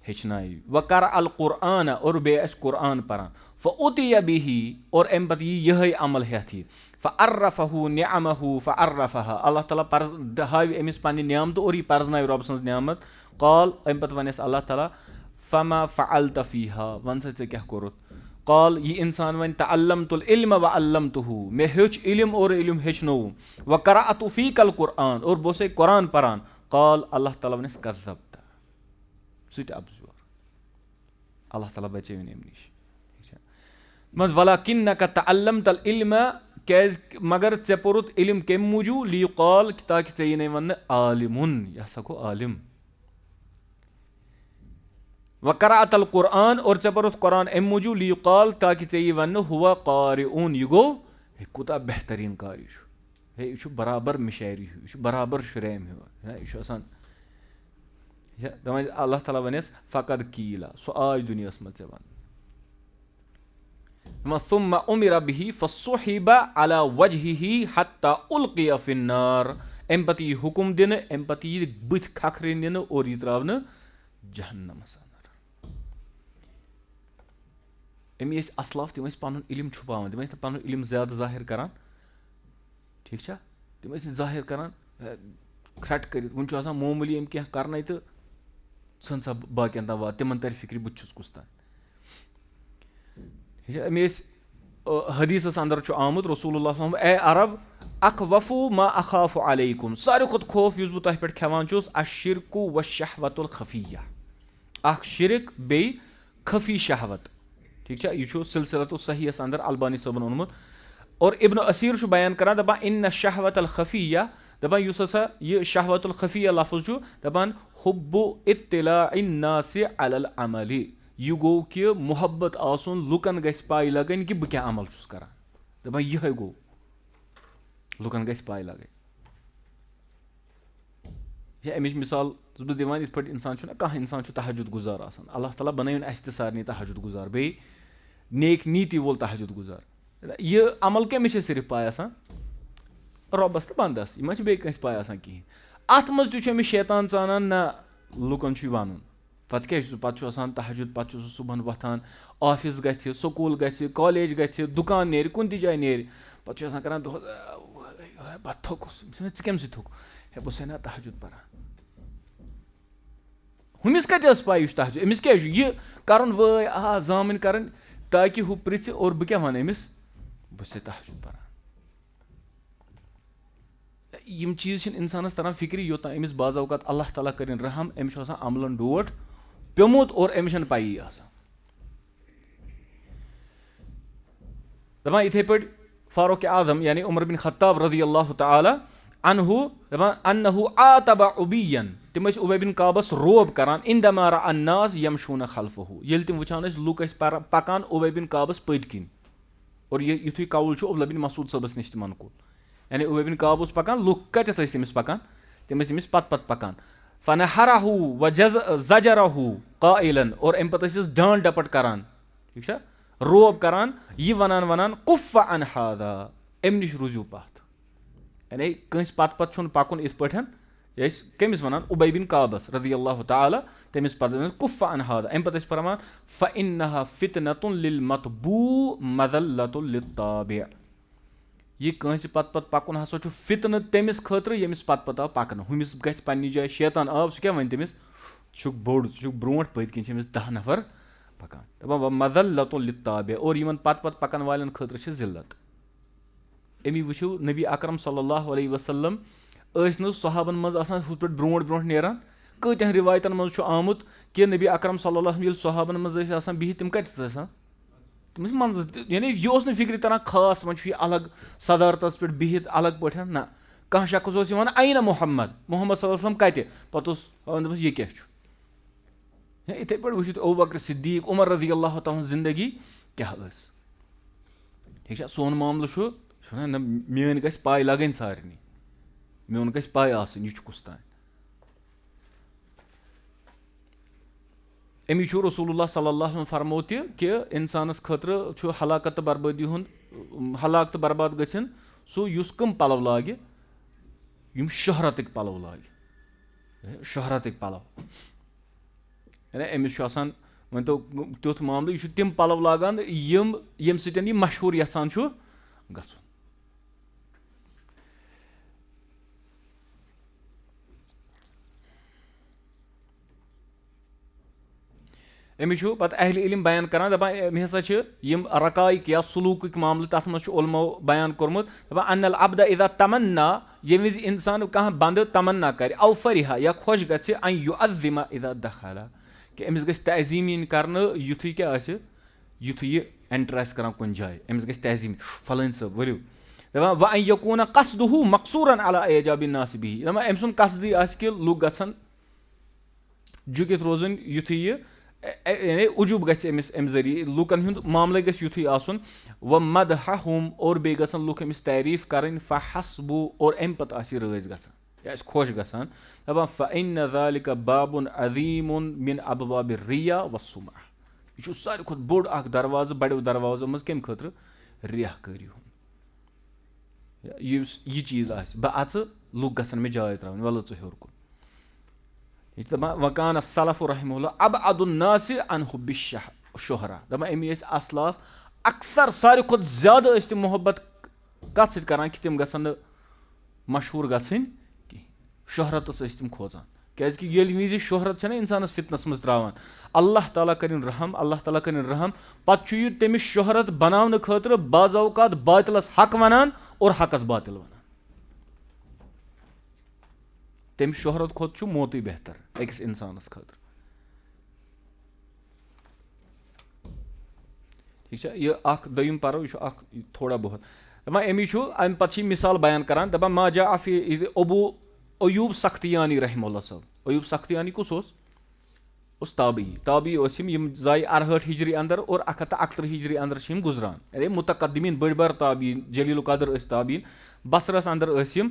ہیٚچھنایہِ وَقَرَأَ الْقُرْآنَ اور بیٚیہِ آسہِ قرآن پران فَأُتِیَ بِهِ اور اَمہِ پتہٕ یی یِہے عمل ہٮ۪تھ یہِ فَعَرَّفَهُ نِعَمَهُ فَعَرَّفَهَا اللہ تعالیٰ ہاوِ أمِس پننہِ نعمتہٕ اور یہِ پرزناوِ رۄبہٕ سٕنٛز نعمت قال اَمہِ پتہٕ ونٮ۪س اللہ تعالیٰ فَما فَعَلْتَ فِيهَا ون سا ژےٚ کیٛاہ کوٚرُتھ قال یہِ اِنسان وَنہِ تَعَلَّمتُ الْعِلْمَ وَعَلَّمتُهُ مےٚ ہیوٚچھ علم اور علم ہیٚچھنووُم وَقَرَأْتُ فِيكَ الْقُرْآنَ اور بہٕ اوسَے قرآن پران قال اللہ تعالیٰ وَنٮ۪س کذبتا ژٕ تہِ ابزور اللہ تعالیٰ بچٲوِنۍ اَمہِ نِش ٹھیٖک چھا منٛز وَلَكِنَّكَ تَعَلَّمْتَ الْعِلْمَ کیٛازِ مگر ژےٚ پوٚرُتھ علم کمہِ موٗجوٗب لِيُقال تاکہِ ژےٚ یی نَے وَننہٕ عالِمُن یہِ ہسا گوٚو عالِم وَقَرَأْتَ الْقُرْآنَ اور ژےٚ پوٚرُتھ قرآن اَمہِ موٗجوٗب لِيُقال تاکہِ ژےٚ یی وَننہٕ ہُوَ قارِعُن یہِ گوٚو ہے کوٗتاہ بہتریٖن قاری چھُ ہے یہِ چھُ برابر مِشٲعری ہیوٗ یہِ چھُ برابر شُرامہِ ہیوٗ یہِ چھُ آسان دَپان اللہ تعالیٰ وَنٮ۪س فقط قیٖلا سُہ آے دُنیاہَس منٛز ژےٚ وَننہٕ ثُمَّ أُمِرَ بِهِ فَصُحِبَ عَلَى وَجْهِهِ حَتَّى أُلْقِيَ فِي النَّارِ اَمہِ پتہٕ یی حُکُم دِنہٕ اَمہِ پتہٕ یی بٕتھِ کھکھرِ نِنہٕ اور یہِ ترٛاونہٕ جہنمس انٛدر أمی ٲسۍ اصلاف تِم ٲسۍ پنُن علم چھُپاوان تِم ٲسۍ نہٕ پنُن علم زیادٕ ظٲہِر کران ٹھیٖک چھا تِم ٲسۍ نہٕ ظٲہِر کران کھرٛٹہٕ کٔرِتھ وۄنۍ چھُ آسان معموٗلی أمۍ کینٛہہ کرنے تہٕ ژھٕن سا باقین تام وات تِمن ترِ فِکرِ بہٕ تہِ چھُس کُس تانۍ ٹھیٖک چھا أمۍ ٲسۍ حدیٖثس انٛدر چھُ آمُت رسول اللہ صلی اللہ علیہ وسلم اے عرب اخوفو ما اخاف علیکُم ساروی کھۄتہٕ خوف یُس بہٕ تۄہہِ پٮ۪ٹھ کھٮ۪وان چھُس اشرکُ وشہوۃ الخفیہ اکھ شرک بیٚیہِ خفی شہوت ٹھیٖک چھا یہِ چھُ سلسلۃ الصحیحس انٛدر البانی صٲبن اوٚنمُت اور ابن اسیٖر چھُ بیان کران دپان اِنَّ شہوۃ الخفیہ دپان یُس ہسا یہِ شہوۃ الخفیہ لفظ چھُ دپان حُبُّ اطلاع الناس علی العمل یہِ گوٚو کہِ محبت آسُن لُکن گژھِ پاے لگٕنۍ کہِ بہٕ کیٛاہ عمل چھُس کران دپان یِہے گوٚو لُکن گژھِ پاے لگٕنۍ یہِ چھِ امِچ مِثال بہٕ دِوان یِتھ پٲٹھۍ اِنسان چھُنہ کانٛہہ اِنسان چھُ تہجُد گُزار آسان اللہ تعالیٰ بَنٲوِن اَسہِ تہِ سارنٕے تہجُد گُزار بیٚیہِ نیک نیٖتی وول تہجُد گُزار یہِ عمل کٔمِس چھِ صرف پاے آسان رۄبَس تہٕ بنٛدَس یہِ ما چھِ بیٚیہِ کٲنٛسہِ پاے آسان کِہیٖنۍ اَتھ منٛز تہِ چھُ أمِس شیطان ژانان نہ لُکَن چھُ یہِ وَنُن پَتہٕ کیٛاہ چھُ سُہ پَتہٕ چھُ آسان تہجُد پَتہٕ چھُ سُہ صُبحن وۄتھان آفِس گژھِ سکوٗل گژھِ کالیج گژھِ دُکان نیرِ کُنہِ تہِ جایہِ نیرِ پَتہٕ چھُ آسان کَران دۄہَس پَتہٕ تھوٚکُس ژٕ کَمہِ سۭتۍ تھوٚک ہے بہٕ چھُسے نہ تہجُد پَران ہُمِس کَتہِ ٲس پاے یہِ چھُ تہجُد أمِس کیٛاہ چھُ یہِ کَرُن وٲے زامٕنۍ کَرٕنۍ تاکہِ ہُہ پِرٛژھِ اور بہٕ کیٛاہ وَنہٕ أمِس بہٕ چھُسے تہجُد پَران یِم چیٖز چھِنہٕ اِنسانَس تَران فِکرِ یوٚتام أمِس بعض اوقات اللہ تعالیٰ کٔرِنۍ رحم أمِس چھُ آسان عملن ڈوٹھ پیوٚمُت اور أمِس چھَنہٕ پَیی آسان دَپان یِتھَے پٲٹھۍ فاروق اعظم یعنی عمر بن خطاب رضی اللہ تعالیٰ عنہُ دَپان انہُ عاتبَ عُبیَّن تِم ٲسۍ عُبَے بِن کعبَس روب کران اِندَما رأى الناس یمشون خلفہُ ییٚلہِ تِم وٕچھان ٲسۍ لُکھ ٲسۍ پَکان عُبَے بِن کعبَس پٔتۍ کِنۍ اور یِتھُے قول چھُ عبداللہ بن مسعوٗد صٲبَس نِش تہِ منقول یعنی عُبَے بِن کعب اوس پَکان لُکھ کَتٮ۪تھ ٲسۍ تٔمِس پَکان تِم ٲسۍ تٔمِس پَتہٕ پَکان فنحرہُ وزجرہُ قائلن اور اَمہِ پَتہٕ ٲسِس ڈانٛٹ ڈپٹ کران ٹھیٖک چھا روب کران یہِ وَنان کُف عن ہاذا اَمہِ نِش روٗزِو پَتھ یعنی کٲنٛسہِ پَتہٕ چھُنہٕ پَکُن یِتھ پٲٹھۍ یہِ ٲسۍ کٔمِس وَنان عُبَے بِن کعبَس رضی اللہ تعالیٰ تٔمِس پَتہٕ کُف عن ہاذا اَمہِ پَتہٕ ٲسۍ پَران فإنها فتنة للمتبوع مذلة للتابع یہِ کٲنٛسہِ پَتہٕ پَکُن ہسا چھُ فِتنہٕ تٔمِس خٲطرٕ ییٚمِس پَتہٕ آو پَکنہٕ ہُمِس گژھِ پَننہِ جایہِ شیطان آو سُہ کیاہ وَنہِ تٔمِس ژٕ چھُکھ بوٚڑ ژٕ چھُکھ برونٛٹھ پٔتۍ کِنۍ چھِ أمِس 10 نفر پَکان دَپان مذلة للتابع اور یِمن پَتہٕ پَکان والٮ۪ن خٲطرٕ چھِ ذلت اَمی وٕچھِو نبی اکرم صلی اللہ علیہ وسلم ٲسۍ نہٕ صحابن منٛز آسان ہُتھ پٲٹھۍ برونٛٹھ نیران کۭتیاہ رِوایتن منٛز چھُ آمُت کہِ نبی اکرم صلی اللہ ییٚلہِ صحابن منٛز ٲسۍ آسان بِہِتھ تِم کَتٮ۪تھ ٲسۍ آسان تِم ٲسۍ منٛزٕ یعنی یہِ اوس نہٕ فِکرِ تران خاص وۄنۍ چھُ یہِ الگ صدارتس پٮ۪ٹھ بِہِتھ الگ پٲٹھۍ نہ کانٛہہ شخص اوس یِوان اَینا محمد صلی اللہ علیہ وسلم کَتہِ پتہٕ اوس دَپان یہِ کیاہ چھُ یِتھٕے پٲٹھۍ وٕچھِو ابوٗ بکر صدیٖق عمر رضی اللہ تعالیٰ ہٕنٛز زندگی کیاہ ٲس ٹھیٖک چھا سون معاملہٕ چھُ نہ میٲنۍ گژھِ پاے لگٕنۍ سارنٕے میون گژھِ پاے آسٕنۍ یہِ چھُ کُس تانۍ اَمی چھُ رسول اللہ صلی اللہ علیہ وسلم فرمو تہِ کہِ اِنسانس خٲطرٕ چھُ ہلاکت تہٕ بربٲدی ہُنٛد ہلاک تہٕ برباد گژھن سُہ یُس کٕم پلو لاگہِ یِم شہرتٕکۍ پلو لاگہِ شہرتٕکۍ پلو یعنی أمِس چھُ آسان ؤنۍتو تیُتھ معاملہٕ یہِ چھُ تِم پلو لاگان ییٚمہِ سۭتۍ یہِ مشہوٗر یژھان چھُ گژھُن أمِس چھُ پتہٕ اہلِ علم بیان کران دَپان أمۍ ہسا چھِ یِم رقایق یا سلوٗکٕکۍ معاملہٕ تَتھ منٛز چھُ علمو بیان کوٚرمُت دَپان ان العبد اذا تمنا ییٚمہِ وِزِ اِنسان کانٛہہ بنٛدٕ تمنا کرِ او فرحا یا خۄش گژھِ ان یُعظِم اذا دخل کہِ أمِس گژھِ تعظیٖم یِنۍ کرنہٕ یُتھُے کیاہ آسہِ یُتھُے یہِ اٮ۪نٹر آسہِ کران کُنہِ جایہِ أمِس گژھِ تعظیٖم فلٲنۍ صٲب ؤلِو دَپان وَ ان یکوٗن قصدہُ مقصوٗرن علی اعجاب الناس بِہِ دَپان أمۍ سُنٛد قصدٕے آسہِ کہِ لُکھ گژھن جُکِتھ روزٕنۍ یُتھُے یہِ یعنی عجوٗب گژھِ أمِس اَمہِ ذٔریعہٕ لُکن ہُنٛد معاملہٕ گژھِ یُتھُے آسُن وَ مدحہُم اور بیٚیہِ گژھن لُکھ أمِس تعریٖف کَرٕنۍ فحسبُ اور اَمہِ پتہٕ آسہِ یہِ رٲضۍ گژھان یہِ آسہِ خۄش گژھان دَپان فإن ذلِکَ بابٌ عظیٖمٌ من ابواب الریا والسُمعہ یہِ چھُ ساروی کھۄتہٕ بوٚڑ اکھ دروازٕ بڑیو دروازو منٛز کمہِ خٲطرٕ رِیاہ کٲری ہُنٛد یُس یہِ چیٖز آسہِ بہٕ اژٕ لُکھ گژھن مےٚ جاے ترٛاوٕنۍ وَلہٕ ژٕ ہیوٚر کُن یہِ چھِ دَپان وکان السلف رحمہ اللہ ابعد الناس عن حب الشہرا دَپان اَمی ٲسۍ اسلاف اکثر ساروی کھۄتہٕ زیادٕ ٲسۍ تِم محبت کتھ سۭتۍ کران کہِ تِم گژھن نہٕ مشہوٗر گژھٕنۍ کینٛہہ شہرتس ٲسۍ تِم کھوژان کیازِ کہِ ییٚلہِ وِزِ شہرت چھنہ اِنسانس فِتنس منٛز تراوان اللہ تعالیٰ کٔرِنۍ رحم پتہٕ چھُ یہِ تٔمِس شہرت بناونہٕ خٲطرٕ بعض اوقات باطلس حق ونان اور حقس باطل ونان تٔمِس شہرت کھۄتہٕ چھُ موتٕے بہتر أکِس اِنسانس خٲطرٕ ٹھیٖک چھا یہِ اکھ دوٚیِم پرو یہِ چھُ اکھ تھوڑا بہت دَپان اَمی چھُ اَمہِ پتہٕ چھِ یہِ مثال بیان کران دَپان ما جاء فی ابوٗ ایوٗب سختیانی رحمہ اللہ صٲب ایوٗب سختیانی کُس اوس تابعی ٲسۍ یِم زایہِ 68 ہجری انٛدر اور 131 ہجری انٛدر چھِ یِم گُزران یعنی مُتقدمیٖن بٔڑۍ بار تابعیٖن جلیٖل القدر ٲسۍ تابعیٖن بصرس انٛدر ٲسۍ یِم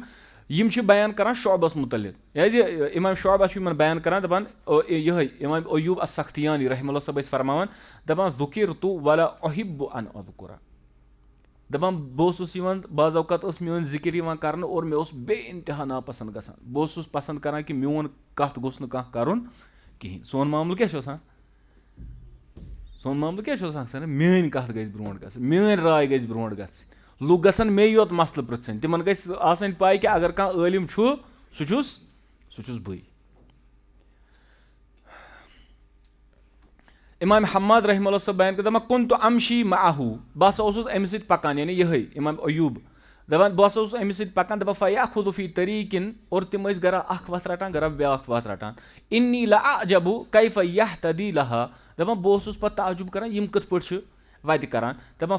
یِم چھِ بیان کران شعبس متعلق کیازِ اِمام شعبہ چھُ یِمن بیان کران دپان یِہے اِمام ایوب السختیانی رحمہ اللہ صٲب ٲسۍ فرماوان دپان ذُکِرتُ ولا احب ان اذکرہ دپان بہٕ اوسُس یِوان بعض اوقات ٲس میٲنۍ ذِکر یِوان کرنہٕ اور مےٚ اوس بے اِنتہا ناپسنٛد گژھان بہٕ اوسُس پسنٛد کران کہِ میون کتھ گوٚژھ نہٕ کانٛہہ کرُن کِہینۍ سون معاملہٕ کیاہ چھُ آسان سر میٲنۍ کتھ گژھِ برونٛٹھ گژھٕنۍ میٲنۍ راے گژھِ برونٛٹھ گژھٕنۍ لُکھ گژھن مے یوت مسلہٕ پرژھٕنۍ تِمن گژھِ آسٕنۍ پاے کہِ اگر کانٛہہ عٲلِم چھُ سُہ چھُس بٕے اِمام حماد رحمہ اللہ صٲب بیان کران دپان کُنتُ امشی معہوٗ بہٕ ہسا اوسُس أمِس سۭتۍ پکان یعنی یِہے اِمام ایوب دپان بہٕ ہسا اوسُس أمِس سۭتۍ پکان دپان فیاخُذُ فی طریٖقٍ اور تِم ٲسۍ گرا اکھ وتھ رٹان گرا بیاکھ وتھ رٹان اِنی لأعجب کیف یہتدی لہا دپان بہٕ اوسُس پتہٕ تعجب کران یِم کِتھ پٲٹھۍ چھِ وتہِ کران دپان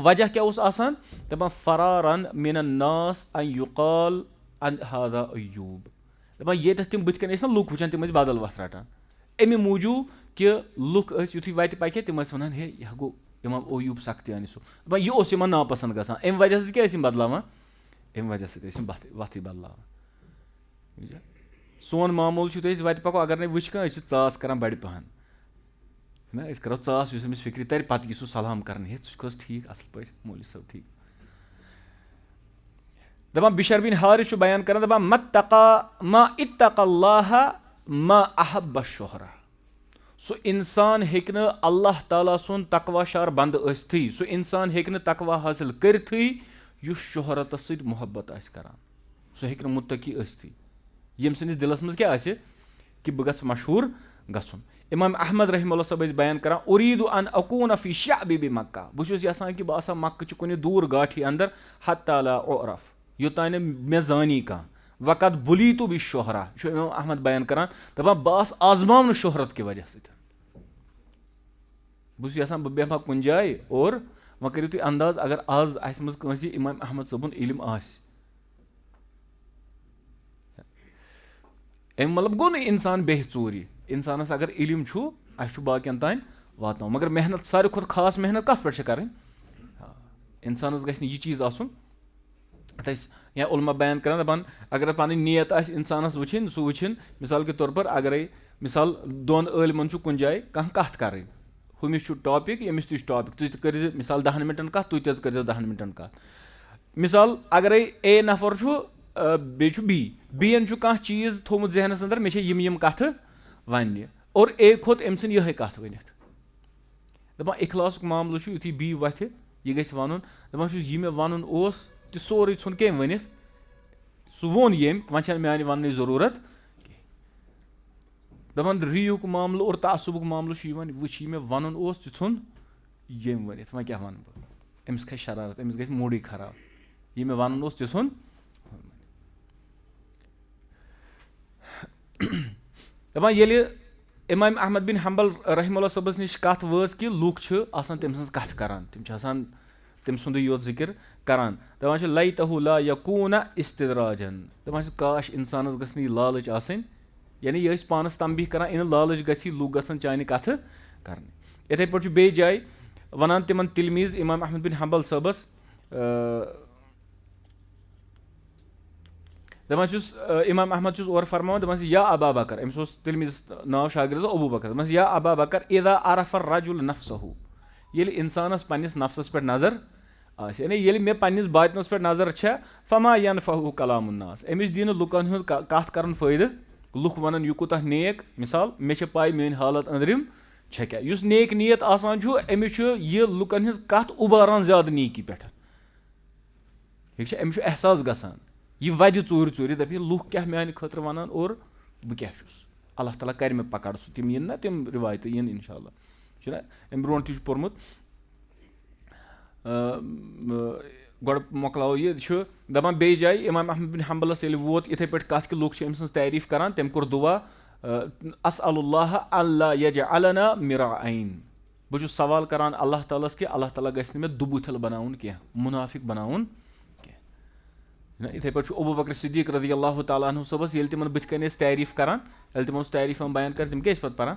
وجہ کیاہ اوس آسان دپان فرارن من الناس ان یُقال ان ہذا ایوب دپان ییٚتٮ۪تھ تِم بٕتھِ کنۍ ٲسۍ نا لُکھ وٕچھان تِم ٲسۍ بدل وتھ رٹان امہِ موٗجوٗب کہِ لُکھ ٲسۍ یُتھُے وتہِ پکہِ تِم ٲسۍ ونان ہے یہِ گوٚو اِمام ایوب سختیانی صٲب دپان یہِ اوس یِمن ناپسنٛد گژھان امہِ وجہ سۭتۍ کیاہ ٲسۍ یِم بدلاوان امہِ وجہ سۭتۍ ٲسۍ یِم وتھٕے بدلاوان سون معموٗل چھُ تُہۍ أسۍ وتہِ پکو اگر نہٕ وٕچھ کانٛہہ أسۍ چھِ ژاس کران بڑِ پہن نہ أسۍ کرو ژاس یُس أمِس فِکرِ ترِ پتہٕ یی سُہ سلام کرنہِ ہے ژٕ چھُکھ حظ ٹھیٖک اصل پٲٹھۍ مولوی صٲب ٹھیٖک دپان بِشر بِن حارث چھُ بیان کران دپان ما اتقى الله ما احب الشہرہ سُہ انسان ہیٚکہِ نہٕ اللہ تعالیٰ سُنٛد تقوا شار بنٛدٕ ٲسۍتھٕے سُہ انسان ہیٚکہِ نہٕ تقوا حٲصِل کٔرتھٕے یُس شہرتس سۭتۍ محبت آسہِ کران سُہ ہیٚکہِ نہٕ مُتقی ٲسۍتھٕے ییٚمہِ سٕنٛدِس دِلس منٛز کیاہ آسہِ کہِ بہٕ گژھٕ مشہوٗر گژھُن اِمام احمد رحمہ اللہ صٲب ٲسۍ بیان کران اُریٖدُ ان اکوٗن فی شعبِ مکہ بہٕ چھُس یژھان کہِ بہٕ آسہٕ ہا مکہٕ چہِ کُنہِ دوٗر گاٹھی انٛدر حتیٰ لا اعرف یوٚتانۍ نہٕ مےٚ زانی کانٛہہ وقت بُلیٖتُ بالشہرہ یہِ چھُ اِمام احمد بیان کران دپان بہٕ آس آزماونہٕ شہرت کہِ وجہ سۭتۍ بہٕ چھُس یژھان بہٕ بیٚہمہٕ ہا کُنہِ جایہِ اور وۄنۍ کٔرِو تُہۍ انداز اگر آز اسہِ منٛز کٲنٛسہِ اِمام احمد صٲبُن علم آسہِ اَمہِ مطلب گوٚو نہٕ انسان بیٚہہِ ژوٗرِ انسانس اگر علم چھُ اسہِ چھُ باقین تانۍ واتناوُن مگر محنت ساروی کھۄتہٕ خاص محنت کتھ پٮ۪ٹھ چھِ کرٕنۍ انسانس گژھِ نہٕ یہِ چیٖز آسُن اتھ ٲسۍ یا علما بیان کران دپان اگر پنٕنۍ نیت آسہِ انسانس وٕچھِنۍ سُہ وٕچھِنۍ مثال کے طور پر اگرے مثال دۄن عٲلمن چھُ کُنہِ جایہِ کانٛہہ کتھ کرٕنۍ ہُمِس چھُ ٹاپِک ییٚمِس تہِ چھُ ٹاپِک تُہۍ تہِ کٔرزِ مثال 10 مِنٹن کتھ تُہۍ تہِ حظ کٔرزیٚو 10 مِنٹن کتھ مثال اگرے اے نفر چھُ بیٚیہِ چھُ بی ین چھُ کانٛہہ چیٖز تھوٚومُت ذہنس انٛدر مےٚ چھِ یِم کتھٕ وننہِ اور اے کھوٚت أمۍ سٕنٛدۍ یِہے کتھ ؤنِتھ دپان اخلاصُک معاملہٕ چھُ یُتھُے بی وتھِ یہِ گژھِ ونُن دپان چھُس یہِ مےٚ ونُن اوس تہِ سورُے ژھُن کٔمۍ ؤنِتھ سُہ ووٚن ییٚمۍ وۄنۍ چھنہٕ میانہِ وننٕچ ضروٗرت کینٛہہ دپان ریٖیُک معاملہٕ اور تعصُبُک معاملہٕ چھُ یِوان وٕچھ یہِ مےٚ ونُن اوس ژٕ ژھُن ییٚمۍ ؤنِتھ وۄنۍ کیاہ ونہٕ بہٕ أمِس کھسہِ شرارت أمِس گژھِ موٗڈٕے خراب یہِ مےٚ ونُن اوس تہِ ژھُن دپان ییٚلہِ اِمام احمد بن حنبل رحمہ اللہ صٲبس نِش کتھ وٲژ کہِ لُکھ چھِ آسان تٔمۍ سٕنٛز کتھ کران تِم چھِ آسان تٔمۍ سُنٛدُے یوت ذِکر کران دپان چھِ لیتہُ لا یکوٗنہ استدراجن دپان چھِ کاش انسانس گٔژھ نہٕ یہِ لالٕچ آسٕنۍ یعنی یہِ ٲسۍ پانس تنبیہ کران یہِ نہٕ لالٕچ گژھی لُکھ گژھن چانہِ کتھٕ کرنہِ یِتھٕے پٲٹھۍ چھُ بیٚیہِ جایہِ ونان تِمن تِلمیٖز اِمام احمد بن حنبل صٲبس دپان چھُس اِمام احمد چھُس اورٕ فرماوان دپان چھِ یا ابا بکر أمِس اوس تِلمیٖز ناو شاگرد ابوٗ بکر دپان چھِ یا ابا بکر اذا عرف الرجل نفسہُ ییٚلہِ انسانس پننِس نفسس پٮ۪ٹھ نظر آسہِ یعنی ییٚلہِ مےٚ پننِس باطنس پٮ۪ٹھ نظر چھےٚ فما ینفعہُ کلام الناس أمِس دی نہٕ لُکن ہُنٛد کتھ کرُن فٲیدٕ لُکھ ونان یہِ کوٗتاہ نیک مثال مےٚ چھِ پاے میٲنۍ حالت أنٛدرِم چھےٚ کیاہ یُس نیک نیت آسان چھُ أمِس چھُ یہِ لُکن ہٕنٛز کتھ اُباران زیادٕ نیکی پٮ۪ٹھ ٹھیٖک چھا أمِس چھُ احساس گژھان یہِ وَدِ ژوٗرِ دَپہِ لُکھ کیاہ میانہِ خٲطرٕ وَنان اور بہٕ کیاہ چھُس اللہ تعالیٰ کَرِ مےٚ پکڑ سُہ تِم یِن نا تِم رِوایتہٕ یِن اِنشاء اللہ چھُنہ اَمہِ برونٛٹھ تہِ چھُ پوٚرمُت گۄڈٕ مۄکلاوو یہِ چھُ دپان بیٚیہِ جایہِ اِمام احمد بن حنبلس ییٚلہِ ووت یِتھٕے پٲٹھۍ کتھ کہِ لُکھ چھِ أمۍ سٕنٛز تعریٖف کران تٔمۍ کوٚر دُعا اسأل اللہ اللہ یجعلنا مراعین بہٕ چھُس سوال کران اللہ تعالیٰ ہس کہِ اللہ تعالیٰ گژھِ نہٕ مےٚ دُبوٗتھل بناوُن کینٛہہ مُنافِق بناوُن کینٛہہ یِتھٕے پٲٹھۍ چھُ ابوٗ بکر صدیٖق رضی اللہ تعالیٰ عنہ صٲبس ییٚلہِ تِمن بٕتھِ کنۍ ٲسۍ تعریٖف کران ییٚلہِ تِمن اوس تعریٖف یِوان بیان کران تِم کیاہ ٲسۍ پتہٕ پران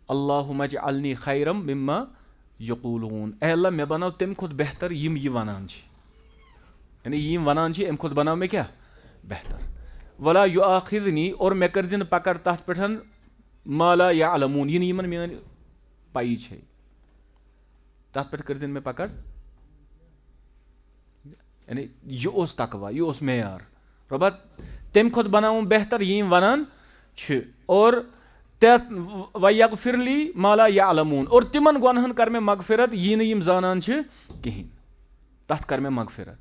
اللہُمَّ اجعلنی خیرم مما یقوٗلوٗن اے اللہ مےٚ بناو تمہِ کھۄتہٕ بہتر یِم یہِ ونان چھِ یعنی یِم ونان چھِ امہِ کھۄتہٕ بناو مےٚ کیاہ बेहतर। वला युआखिज़नी और मे कर्जिन पकड़ तथ पे माला यालमून यह यमन मेन पाई छे तथ पे कर्जिन मे पकड़ यानी यह ओस तकवा यह ओस मेयार रबा तम खुद बनाऊं बेहतर यम वनान और वयगफिरली माला यालमून और तिमन गुनहन कर मे मगफिरत यह यम जानान कहीं तथ कर मे मगफिरत।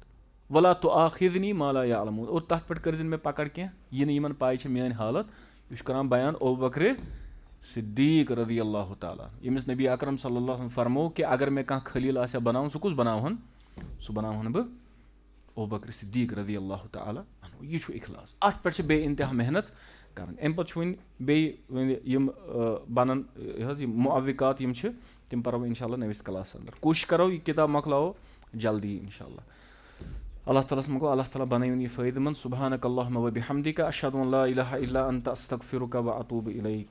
वला तो आखिज़नी माला यालमून और तथ पे कर्जिन मे पकड़ कह यह यमन पाई मेन हालत। यह करान बयान अबू बकर सिद्दीक रज़ी अल्लाह ताला यमिस नबी अकरम सल्लल्लाहु अलैहि वसल्लम फरमो कि अगर मे कह खलील आसे बनाऊं सह कुस बनावन सह बनावन बह अबू बकर सिद्दीक रज़ी अल्लाह ताला यह इखलास अत पे बे इंतहा मेहनत कर। अम पे बनन मुअव्विकात तम परो इंशाअल्लाह नविस क्लास अंदर कोशिश करो यह किताब मकलाओ जल्दी इंशाअल्लाह। अल्लाह ताला मगो अल्लाह ताला बनाइन यह फ़ायदेमंद। सुब्हानक अल्लाहुम्मा व बिहम्दिका अशहदु अन ला इलाहा इल्ला अंता अस्तगफिरुका व अतूबु इलैक।